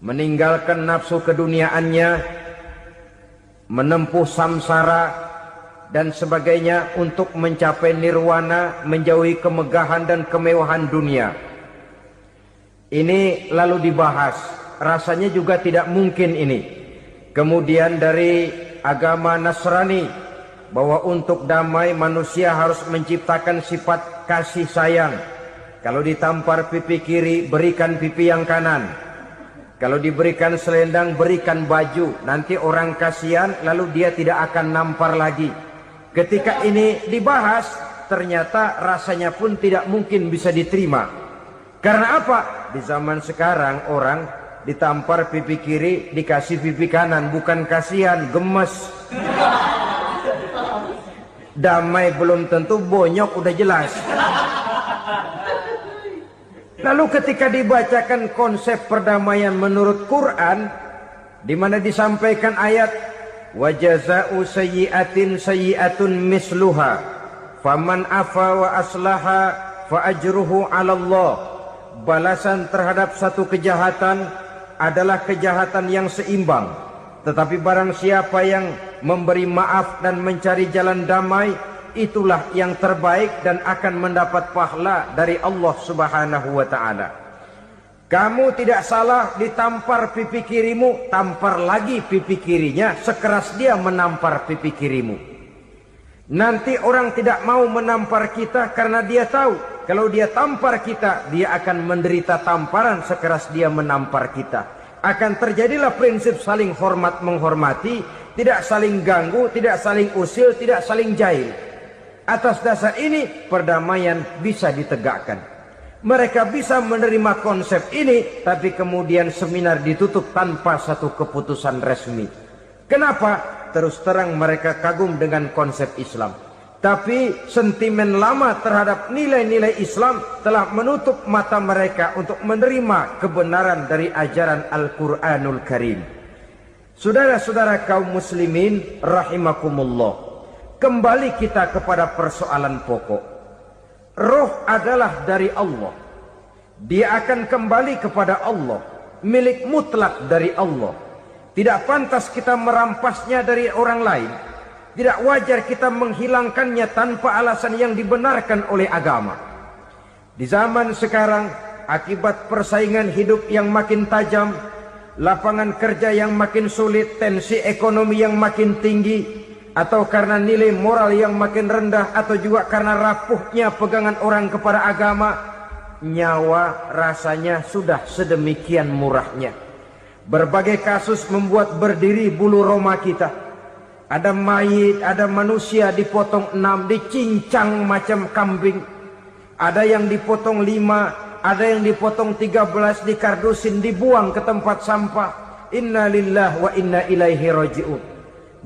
meninggalkan nafsu keduniaannya, menempuh samsara dan sebagainya untuk mencapai nirwana, menjauhi kemegahan dan kemewahan dunia. Ini lalu dibahas, rasanya juga tidak mungkin ini. Kemudian dari agama Nasrani, bahwa untuk damai manusia harus menciptakan sifat kasih sayang. Kalau ditampar pipi kiri, berikan pipi yang kanan. Kalau diberikan selendang, berikan baju. Nanti orang kasihan, lalu dia tidak akan nampar lagi. Ketika ini dibahas, ternyata rasanya pun tidak mungkin bisa diterima. Karena apa? Di zaman sekarang orang ditampar pipi kiri, dikasih pipi kanan. Bukan kasihan, gemes. Damai belum tentu, bonyok udah jelas. Lalu ketika dibacakan konsep perdamaian menurut Quran, di mana disampaikan ayat wa jazaa'u sayyi'atin sayyi'atun misluha faman afa wa aslaha fa ajruhu 'ala Allah. Balasan terhadap satu kejahatan adalah kejahatan yang seimbang. Tetapi barang siapa yang memberi maaf dan mencari jalan damai, itulah yang terbaik dan akan mendapat pahala dari Allah Subhanahu wa ta'ala. Kamu tidak salah ditampar pipi kirimu, tampar lagi pipi kirinya sekeras dia menampar pipi kirimu. Nanti orang tidak mau menampar kita karena dia tahu kalau dia tampar kita, dia akan menderita tamparan sekeras dia menampar kita. Akan terjadilah prinsip saling hormat menghormati, tidak saling ganggu, tidak saling usil, tidak saling jahil. Atas dasar ini perdamaian bisa ditegakkan. Mereka bisa menerima konsep ini, tapi kemudian seminar ditutup tanpa satu keputusan resmi. Kenapa? Terus terang mereka kagum dengan konsep Islam. Tapi sentimen lama terhadap nilai-nilai Islam telah menutup mata mereka untuk menerima kebenaran dari ajaran Al-Quranul Karim. Saudara-saudara kaum muslimin rahimakumullah. Kembali kita kepada persoalan pokok. Roh adalah dari Allah. Dia akan kembali kepada Allah. Milik mutlak dari Allah. Tidak pantas kita merampasnya dari orang lain. Tidak wajar kita menghilangkannya tanpa alasan yang dibenarkan oleh agama. Di zaman sekarang, akibat persaingan hidup yang makin tajam, lapangan kerja yang makin sulit, tensi ekonomi yang makin tinggi, atau karena nilai moral yang makin rendah, atau juga karena rapuhnya pegangan orang kepada agama, nyawa rasanya sudah sedemikian murahnya. Berbagai kasus membuat berdiri bulu roma kita. Ada mayit, ada manusia dipotong 6, dicincang macam kambing. Ada yang dipotong 5, ada yang dipotong 13, dikardusin, dibuang ke tempat sampah. Inna lillahi wa inna ilaihi raji'un.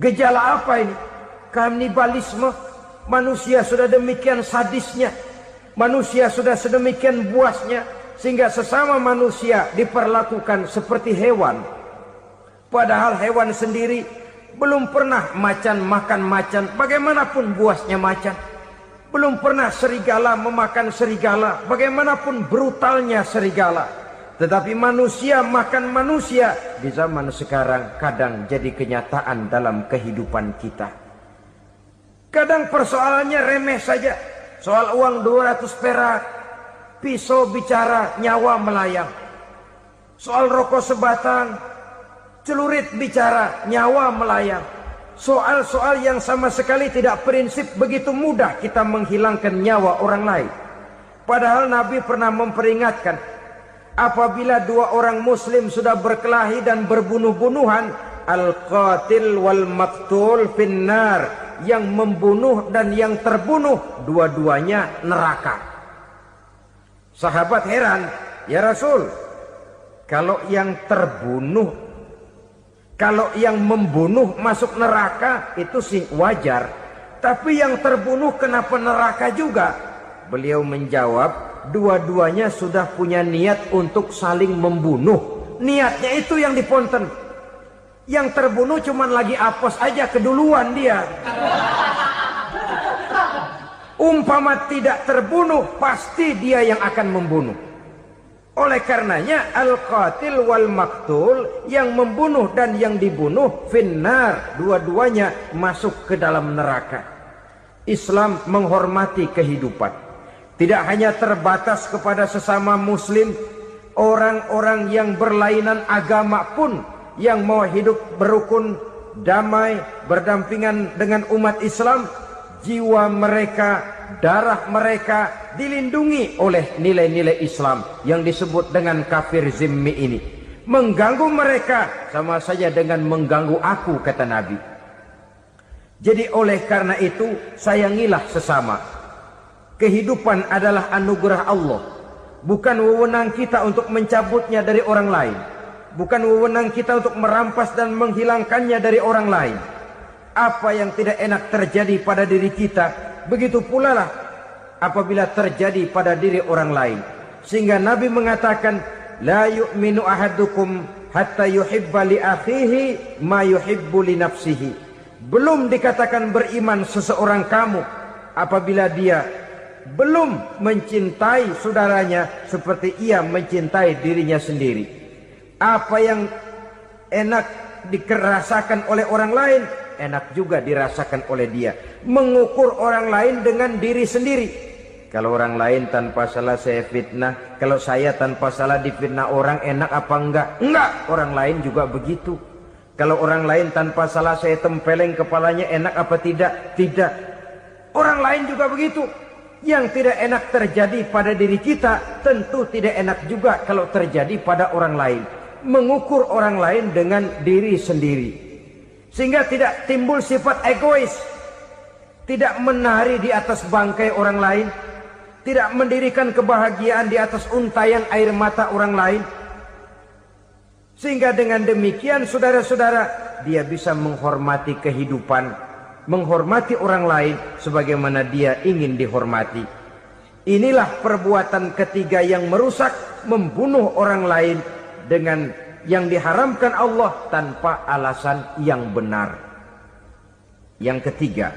Gejala apa ini? Kanibalisme. Manusia sudah demikian sadisnya. Manusia sudah sedemikian buasnya. Sehingga sesama manusia diperlakukan seperti hewan. Padahal hewan sendiri belum pernah macan makan macan, bagaimanapun buasnya macan. Belum pernah serigala memakan serigala, bagaimanapun brutalnya serigala. Tetapi manusia makan manusia di zaman sekarang kadang jadi kenyataan dalam kehidupan kita. Kadang persoalannya remeh saja. Soal uang 200 perak, pisau bicara, nyawa melayang. Soal rokok sebatang, celurit bicara, nyawa melayang. Soal-soal yang sama sekali tidak prinsip, begitu mudah kita menghilangkan nyawa orang lain. Padahal Nabi pernah memperingatkan, apabila dua orang muslim sudah berkelahi dan berbunuh-bunuhan, al-qatil wal maktul finnar, yang membunuh dan yang terbunuh dua-duanya neraka. Sahabat heran, ya Rasul, kalau yang terbunuh, kalau yang membunuh masuk neraka itu sih wajar, tapi yang terbunuh kenapa neraka juga? Beliau menjawab, dua-duanya sudah punya niat untuk saling membunuh. Niatnya itu yang diponten. Yang terbunuh cuman lagi apes aja, keduluan dia. Umpama tidak terbunuh, pasti dia yang akan membunuh. Oleh karenanya al-qatil wal maktul, yang membunuh dan yang dibunuh finnar, dua-duanya masuk ke dalam neraka. Islam menghormati kehidupan. Tidak hanya terbatas kepada sesama muslim, orang-orang yang berlainan agama pun yang mau hidup berukun, damai, berdampingan dengan umat Islam, jiwa mereka, darah mereka dilindungi oleh nilai-nilai Islam yang disebut dengan kafir zimmi ini. Mengganggu mereka sama saja dengan mengganggu aku, kata Nabi. Jadi oleh karena itu sayangilah sesama. Kehidupan adalah anugerah Allah, bukan wewenang kita untuk mencabutnya dari orang lain, bukan wewenang kita untuk merampas dan menghilangkannya dari orang lain. Apa yang tidak enak terjadi pada diri kita, begitu pula lah apabila terjadi pada diri orang lain. Sehingga Nabi mengatakan, la yu'minu ahadukum hatta yuhibba li akhihi ma yuhibbu li nafsihi. Belum dikatakan beriman seseorang kamu apabila dia belum mencintai saudaranya seperti ia mencintai dirinya sendiri. Apa yang enak dirasakan oleh orang lain, enak juga dirasakan oleh dia. Mengukur orang lain dengan diri sendiri. Kalau orang lain tanpa salah saya fitnah, kalau saya tanpa salah difitnah orang, enak apa enggak? Enggak, orang lain juga begitu. Kalau orang lain tanpa salah saya tempeleng kepalanya, enak apa tidak? Tidak. Orang lain juga begitu. Yang tidak enak terjadi pada diri kita, tentu tidak enak juga kalau terjadi pada orang lain. Mengukur orang lain dengan diri sendiri, sehingga tidak timbul sifat egois, tidak menari di atas bangkai orang lain, tidak mendirikan kebahagiaan di atas untayan air mata orang lain. Sehingga dengan demikian saudara-saudara, dia bisa menghormati kehidupan, menghormati orang lain sebagaimana dia ingin dihormati. Inilah perbuatan ketiga yang merusak, membunuh orang lain dengan yang diharamkan Allah tanpa alasan yang benar. Yang ketiga.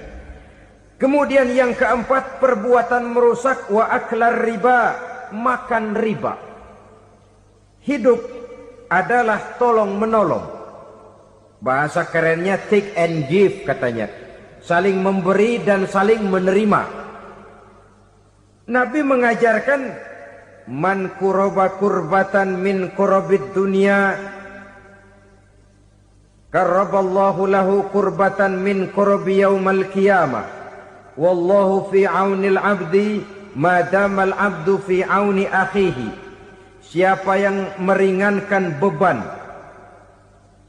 Kemudian yang keempat, perbuatan merusak wa aklar riba, makan riba. Hidup adalah tolong menolong. Bahasa kerennya take and give katanya. Saling memberi dan saling menerima. Nabi mengajarkan, man kuraba kurbatan min kurabid dunya karaballahu lahu kurbatan min kurabi yaumal qiyamah. Wallahu fi aunil abdi madamal abdu fi auni akhihi. Siapa yang meringankan beban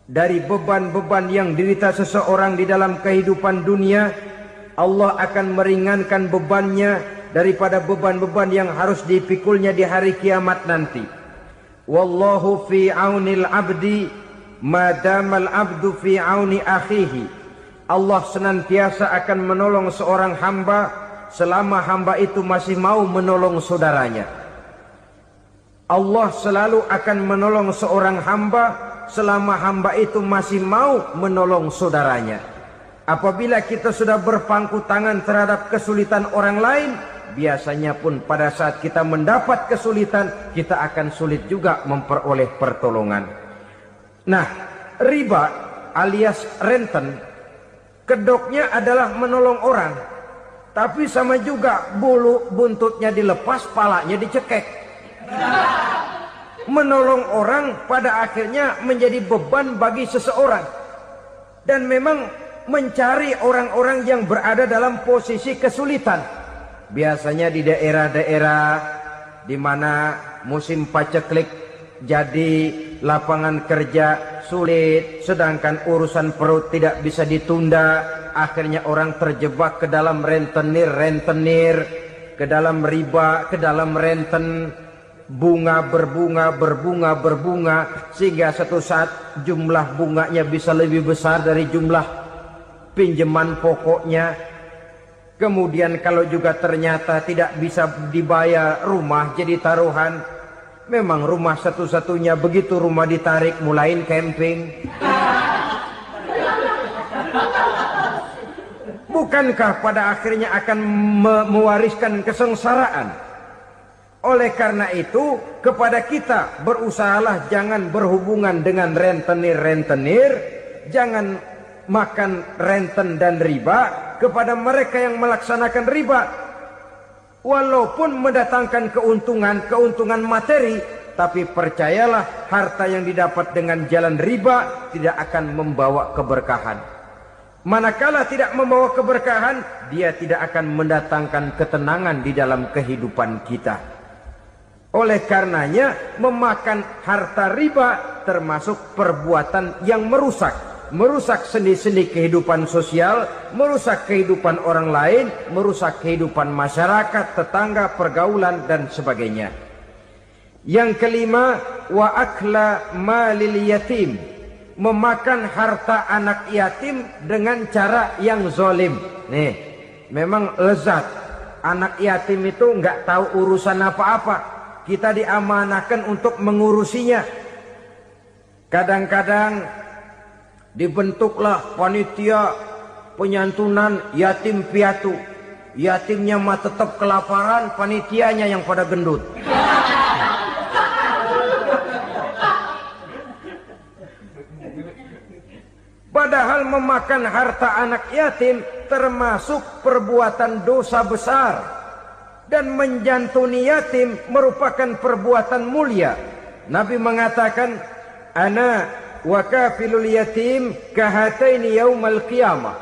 dari beban-beban yang derita seseorang di dalam kehidupan dunia, Allah akan meringankan bebannya daripada beban-beban yang harus dipikulnya di hari kiamat nanti. Wallahu fi aunil abdi madamal abdu fi auni akhihi. Allah senantiasa akan menolong seorang hamba selama hamba itu masih mau menolong saudaranya. Allah selalu akan menolong seorang hamba selama hamba itu masih mau menolong saudaranya. Apabila kita sudah berpangku tangan terhadap kesulitan orang lain, biasanya pun pada saat kita mendapat kesulitan, kita akan sulit juga memperoleh pertolongan. Nah, riba alias renten, kedoknya adalah menolong orang, tapi sama juga bulu buntutnya dilepas, palanya dicekek. Menolong orang pada akhirnya menjadi beban bagi seseorang. Dan memang mencari orang-orang yang berada dalam posisi kesulitan. Biasanya di daerah-daerah di mana musim paceklik jadi lapangan kerja sulit, sedangkan urusan perut tidak bisa ditunda. Akhirnya orang terjebak ke dalam rentenir, ke dalam riba, ke dalam renten. Bunga berbunga, sehingga satu saat jumlah bunganya bisa lebih besar dari jumlah pinjaman pokoknya. Kemudian kalau juga ternyata tidak bisa dibayar, rumah jadi taruhan. Memang rumah satu-satunya, begitu rumah ditarik mulain camping. Bukankah pada akhirnya akan mewariskan kesengsaraan? Oleh karena itu, kepada kita berusahalah jangan berhubungan dengan rentenir, jangan makan renten dan riba. Kepada mereka yang melaksanakan riba, walaupun mendatangkan keuntungan materi, tapi percayalah, harta yang didapat dengan jalan riba tidak akan membawa keberkahan. Manakala tidak membawa keberkahan, dia tidak akan mendatangkan ketenangan di dalam kehidupan kita. Oleh karenanya, memakan harta riba termasuk perbuatan yang merusak sendi-sendi kehidupan sosial, merusak kehidupan orang lain, merusak kehidupan masyarakat, tetangga, pergaulan, dan sebagainya. Yang kelima, wa akla malil yatim, memakan harta anak yatim dengan cara yang zolim. Nih, memang lezat. Anak yatim itu nggak tahu urusan apa-apa. Kita diamanahkan untuk mengurusinya. Kadang-kadang dibentuklah panitia penyantunan yatim piatu. Yatimnya mah tetap kelaparan, panitianya yang pada gendut. Padahal memakan harta anak yatim termasuk perbuatan dosa besar, dan menjantuni yatim merupakan perbuatan mulia. Nabi mengatakan, ana wa kafilul yatim kahataini yaumal qiyamah.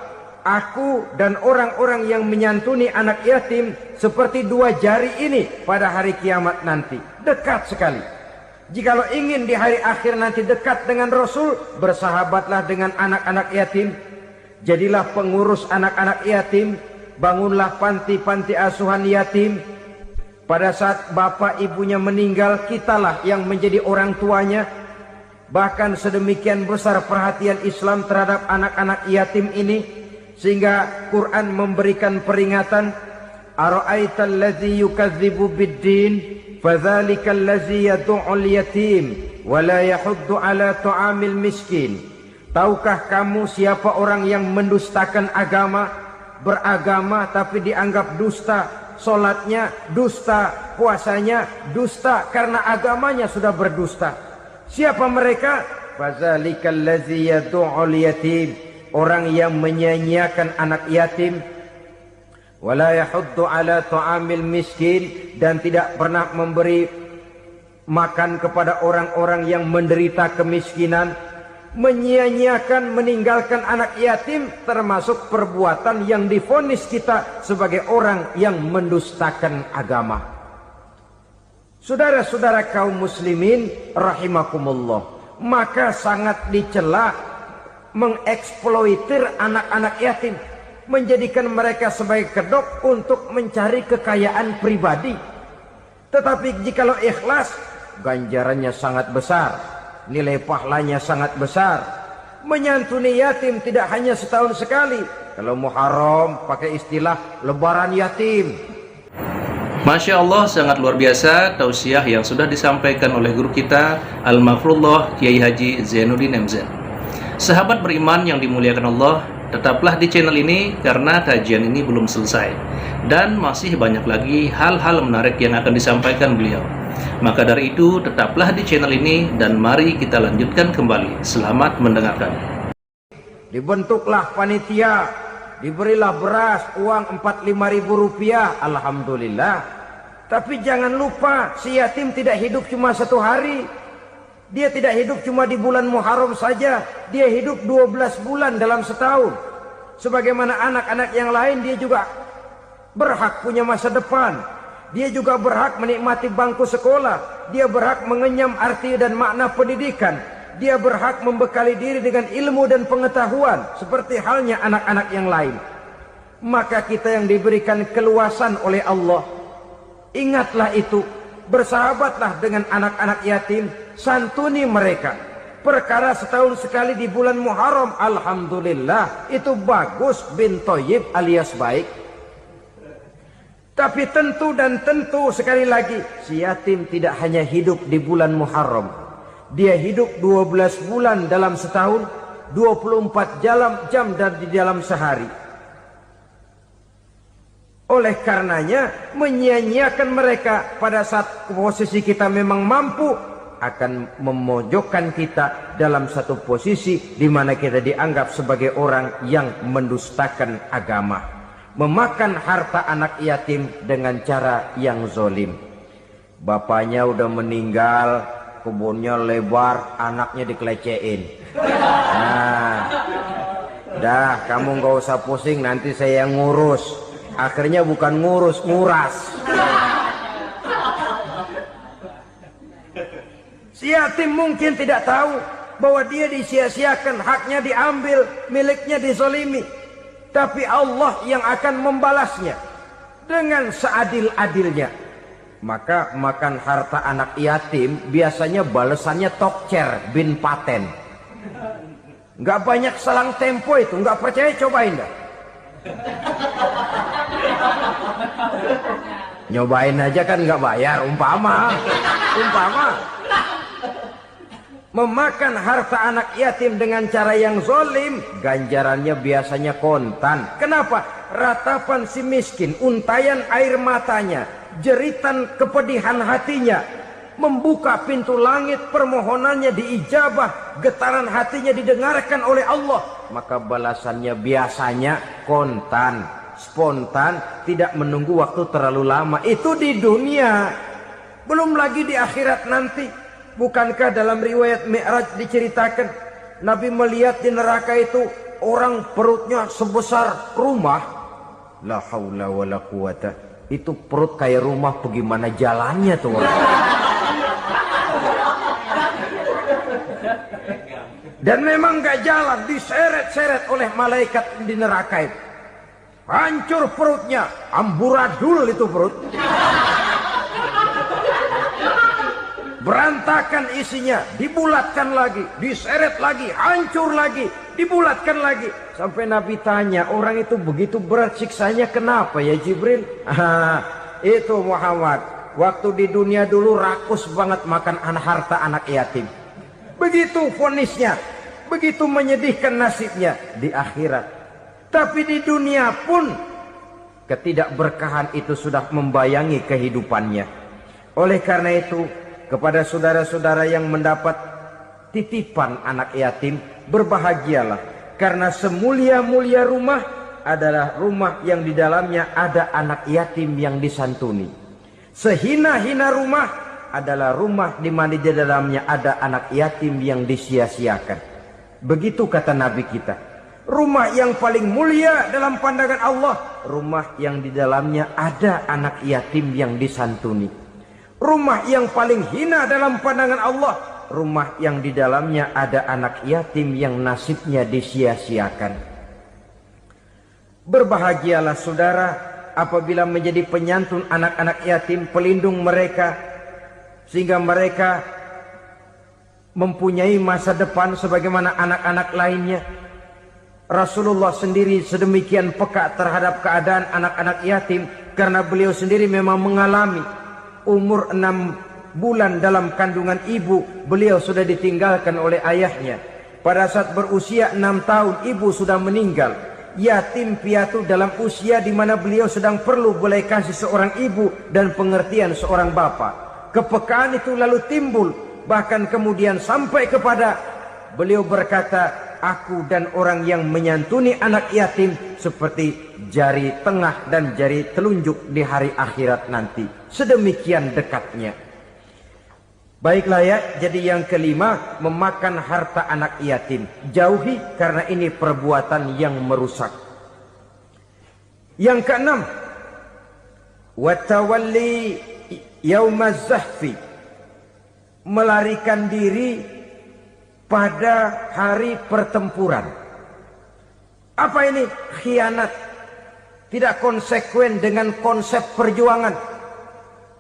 Aku dan orang-orang yang menyantuni anak yatim seperti dua jari ini pada hari kiamat nanti. Dekat sekali. Jikalau ingin di hari akhir nanti dekat dengan Rasul, bersahabatlah dengan anak-anak yatim. Jadilah pengurus anak-anak yatim. Bangunlah panti-panti asuhan yatim. Pada saat bapak ibunya meninggal, kitalah yang menjadi orang tuanya. Bahkan sedemikian besar perhatian Islam terhadap anak-anak yatim ini, sehingga Quran memberikan peringatan, ara'aital ladzi yukadzibu bid-din fadzalikal ladzi yad'ul yatim wa la yahuddu ala ta'amil miskin. Tahukah kamu siapa orang yang mendustakan agama, beragama tapi dianggap dusta, salatnya dusta, puasanya dusta karena agamanya sudah berdusta. Siapa mereka? Fadzalikal ladzi yad'ul yatim, orang yang menyia-nyiakan anak yatim. Wala yahuddu ala ta'amil miskin, dan tidak pernah memberi makan kepada orang-orang yang menderita kemiskinan. Menyia-nyiakan, meninggalkan anak yatim termasuk perbuatan yang divonis kita sebagai orang yang mendustakan agama. Saudara-saudara kaum muslimin rahimakumullah, maka sangat dicela mengeksploitir anak-anak yatim, menjadikan mereka sebagai kedok untuk mencari kekayaan pribadi. Tetapi jikalau ikhlas, ganjarannya sangat besar, nilai pahalanya sangat besar. Menyantuni yatim tidak hanya setahun sekali. Kalau Muharram pakai istilah lebaran yatim. Masya Allah, sangat luar biasa tausiah yang sudah disampaikan oleh guru kita Al-Mafrullah Kiai Haji Zainuddin MZ. Sahabat beriman yang dimuliakan Allah, tetaplah di channel ini karena kajian ini belum selesai dan masih banyak lagi hal-hal menarik yang akan disampaikan beliau. Maka dari itu tetaplah di channel ini dan mari kita lanjutkan kembali. Selamat mendengarkan. Dibentuklah panitia, diberilah beras, uang 45.000 rupiah, alhamdulillah. Tapi jangan lupa, si yatim tidak hidup cuma satu hari. Dia tidak hidup cuma di bulan Muharram saja. Dia hidup 12 bulan dalam setahun. Sebagaimana anak-anak yang lain, dia juga berhak punya masa depan. Dia juga berhak menikmati bangku sekolah. Dia berhak mengenyam arti dan makna pendidikan. Dia berhak membekali diri dengan ilmu dan pengetahuan, seperti halnya anak-anak yang lain. Maka kita yang diberikan keluasan oleh Allah, ingatlah itu. Bersahabatlah dengan anak-anak yatim, santuni mereka. Perkara setahun sekali di bulan Muharram, alhamdulillah, itu bagus bin Thayyib alias baik. Tapi tentu dan tentu sekali lagi, si yatim tidak hanya hidup di bulan Muharram. Dia hidup 12 bulan dalam setahun, 24 jam di dalam sehari. Oleh karenanya, menyia-nyiakan mereka pada saat posisi kita memang mampu akan memojokkan kita dalam satu posisi di mana kita dianggap sebagai orang yang mendustakan agama, memakan harta anak yatim dengan cara yang zolim. Bapaknya udah meninggal, kebunnya lebar, anaknya dikelecehin. Nah, dah kamu nggak usah pusing, nanti saya yang ngurus. Akhirnya bukan ngurus, nguras. Si yatim mungkin tidak tahu bahwa dia disia-siakan, haknya diambil, miliknya dizalimi. Tapi Allah yang akan membalasnya dengan seadil-adilnya. Maka makan harta anak yatim biasanya balasannya tokcer bin paten. Nggak banyak selang tempo itu, nggak percaya cobain dah. Nyobain aja kan nggak bayar, umpama. Memakan harta anak yatim dengan cara yang zolim, ganjarannya biasanya kontan. Kenapa? Ratapan si miskin, untayan air matanya, jeritan kepedihan hatinya, membuka pintu langit, permohonannya diijabah, getaran hatinya didengarkan oleh Allah. Maka balasannya biasanya kontan, spontan, tidak menunggu waktu terlalu lama. Itu di dunia, belum lagi di akhirat nanti. Bukankah dalam riwayat Mi'raj diceritakan Nabi melihat di neraka itu orang perutnya sebesar rumah. La haula wala quwata. Itu perut kayak rumah, bagaimana jalannya tuh orang. Dan memang gak jalan, diseret-seret oleh malaikat di neraka itu. Hancur perutnya, amburadul itu perut. Berantakan isinya, dibulatkan lagi, diseret lagi, hancur lagi, dibulatkan lagi. Sampai Nabi tanya, orang itu begitu berat siksanya kenapa ya Jibril? Itu Muhammad, waktu di dunia dulu rakus banget makan harta anak yatim. Begitu vonisnya, begitu menyedihkan nasibnya di akhirat. Tapi di dunia pun ketidakberkahan itu sudah membayangi kehidupannya. Oleh karena itu, kepada saudara-saudara yang mendapat titipan anak yatim, berbahagialah, karena semulia-mulia rumah adalah rumah yang di dalamnya ada anak yatim yang disantuni. Sehina-hina rumah adalah rumah di mana di dalamnya ada anak yatim yang disia-siakan. Begitu kata Nabi kita. Rumah yang paling mulia dalam pandangan Allah, rumah yang di dalamnya ada anak yatim yang disantuni. Rumah yang paling hina dalam pandangan Allah, rumah yang di dalamnya ada anak yatim yang nasibnya disia-siakan. Berbahagialah saudara apabila menjadi penyantun anak-anak yatim, pelindung mereka, sehingga mereka mempunyai masa depan sebagaimana anak-anak lainnya. Rasulullah sendiri sedemikian peka terhadap keadaan anak-anak yatim karena beliau sendiri memang mengalami. Umur 6 bulan dalam kandungan ibu, beliau sudah ditinggalkan oleh ayahnya. Pada saat berusia 6 tahun, ibu sudah meninggal. Yatim piatu dalam usia di mana beliau sedang perlu belas kasih seorang ibu dan pengertian seorang bapa. Kepekaan itu lalu timbul, bahkan kemudian sampai kepada beliau berkata, aku dan orang yang menyantuni anak yatim seperti jari tengah dan jari telunjuk di hari akhirat nanti. Sedemikian dekatnya. Baiklah ya, jadi yang kelima, memakan harta anak yatim. Jauhi karena ini perbuatan yang merusak. Yang keenam, watawalli yaumaz zahfi. Melarikan diri pada hari pertempuran. Apa ini? Khianat. Tidak konsekuen dengan konsep perjuangan.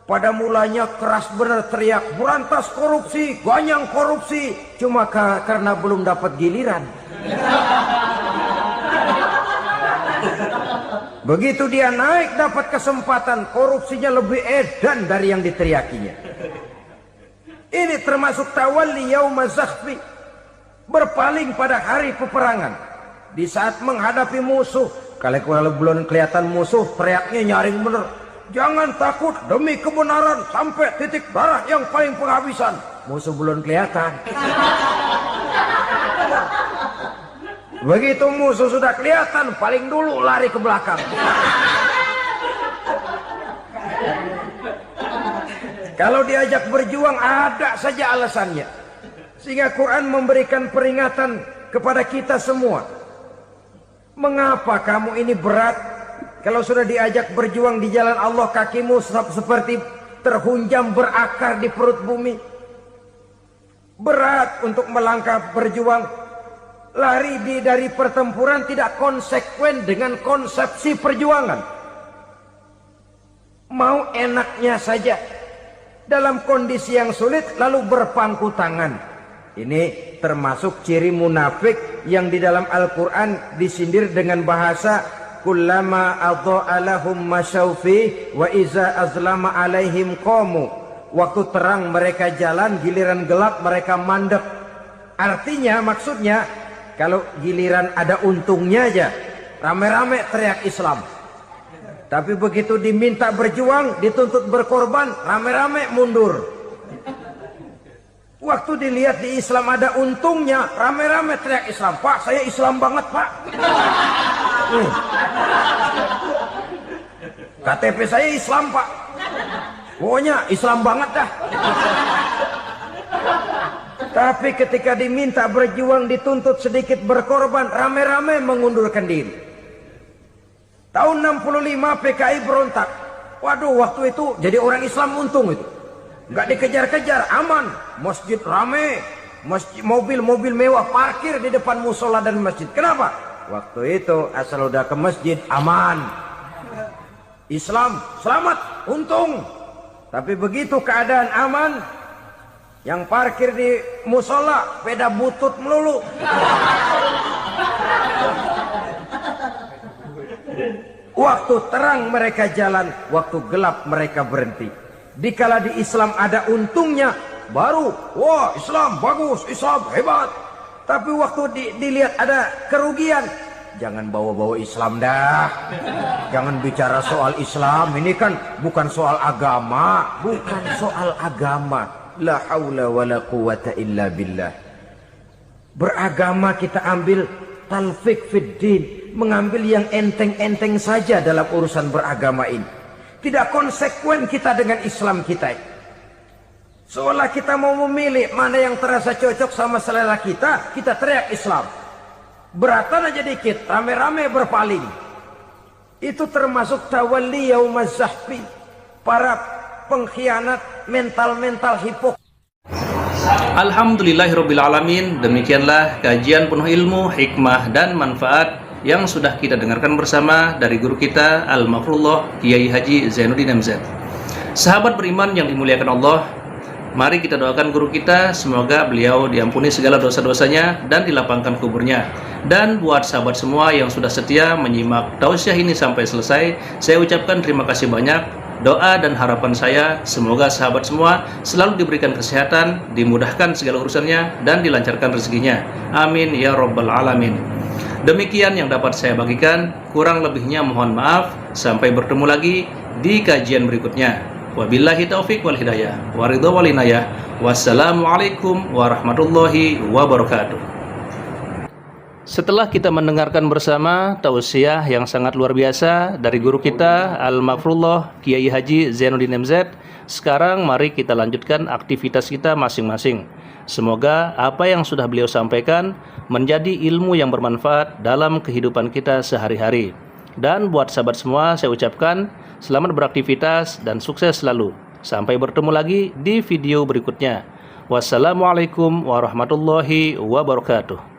Pada mulanya keras benar teriak, berantas korupsi, ganyang korupsi. Cuma karena belum dapat giliran. Begitu dia naik dapat kesempatan, korupsinya lebih edan dari yang diteriakinya. Ini termasuk tawalli yaumaz zahfi. Berpaling pada hari peperangan. Di saat menghadapi musuh. Kalau belum kelihatan musuh, teriaknya nyaring bener. Jangan takut demi kebenaran sampai titik darah yang paling penghabisan. Musuh belum kelihatan. Begitu musuh sudah kelihatan, paling dulu lari ke belakang. Kalau diajak berjuang ada saja alasannya. Sehingga Quran memberikan peringatan kepada kita semua. Mengapa kamu ini berat? Kalau sudah diajak berjuang di jalan Allah, kakimu seperti terhunjam berakar di perut bumi. Berat untuk melangkah berjuang. Lari dari pertempuran tidak konsekuen dengan konsepsi perjuangan. Mau enaknya saja. Dalam kondisi yang sulit lalu berpangku tangan. Ini termasuk ciri munafik yang di dalam Al-Quran disindir dengan bahasa kullama adha'a lahum masyaufi wa iza azlama alaihim qamu. Waktu terang mereka jalan, giliran gelap mereka mandek. Artinya, maksudnya kalau giliran ada untungnya aja rame-rame teriak Islam. Tapi begitu diminta berjuang, dituntut berkorban, rame-rame mundur. Waktu dilihat di Islam ada untungnya, rame-rame teriak Islam. Pak, saya Islam banget, Pak. KTP saya Islam, Pak. Pokoknya Islam banget dah. Tapi ketika diminta berjuang, dituntut sedikit berkorban, rame-rame mengundurkan diri. Tahun 65 PKI berontak. Waduh, waktu itu jadi orang Islam untung itu. Nggak dikejar-kejar, aman. Masjid rame, mobil-mobil mewah parkir di depan musola dan masjid. Kenapa? Waktu itu asal udah ke masjid aman. Islam selamat, untung. Tapi begitu keadaan aman, yang parkir di musola sepeda butut melulu. Waktu terang mereka jalan, waktu gelap mereka berhenti. Dikala di Islam ada untungnya, baru wah Islam bagus, Islam hebat. Tapi waktu dilihat ada kerugian, jangan bawa-bawa Islam dah. Jangan bicara soal Islam, ini kan bukan soal agama. Bukan soal agama. La haula wa la quwata illa billah. Beragama kita ambil talfik fid din, mengambil yang enteng-enteng saja dalam urusan beragama ini. Tidak konsekuen kita dengan Islam kita. Seolah kita mau memilih mana yang terasa cocok sama selera kita, kita teriak Islam. Beratan aja dikit, rame-rame berpaling. Itu termasuk tawalli yaumaz zahfi. Para pengkhianat mental-mental hipokrit. Alhamdulillahirrabbilalamin. Demikianlah kajian penuh ilmu, hikmah, dan manfaat yang sudah kita dengarkan bersama dari guru kita Al-Mafrullah Kiai Haji Zainuddin MZ. Sahabat beriman yang dimuliakan Allah, mari kita doakan guru kita, semoga beliau diampuni segala dosa-dosanya dan dilapangkan kuburnya. Dan buat sahabat semua yang sudah setia menyimak tausiah ini sampai selesai, saya ucapkan terima kasih banyak. Doa dan harapan saya semoga sahabat semua selalu diberikan kesehatan, dimudahkan segala urusannya, dan dilancarkan rezekinya. Amin ya rabbal alamin. Demikian yang dapat saya bagikan, kurang lebihnya mohon maaf. Sampai bertemu lagi di kajian berikutnya. Wabillahi taufiq wal hidayah, waridho wal inayah. Wassalamualaikum warahmatullahi wabarakatuh. Setelah kita mendengarkan bersama tausiah yang sangat luar biasa dari guru kita Al-Mafrullah Kiai Haji Zainuddin MZ, sekarang mari kita lanjutkan aktivitas kita masing-masing. Semoga apa yang sudah beliau sampaikan menjadi ilmu yang bermanfaat dalam kehidupan kita sehari-hari. Dan buat sahabat semua saya ucapkan selamat beraktivitas dan sukses selalu. Sampai bertemu lagi di video berikutnya. Wassalamualaikum warahmatullahi wabarakatuh.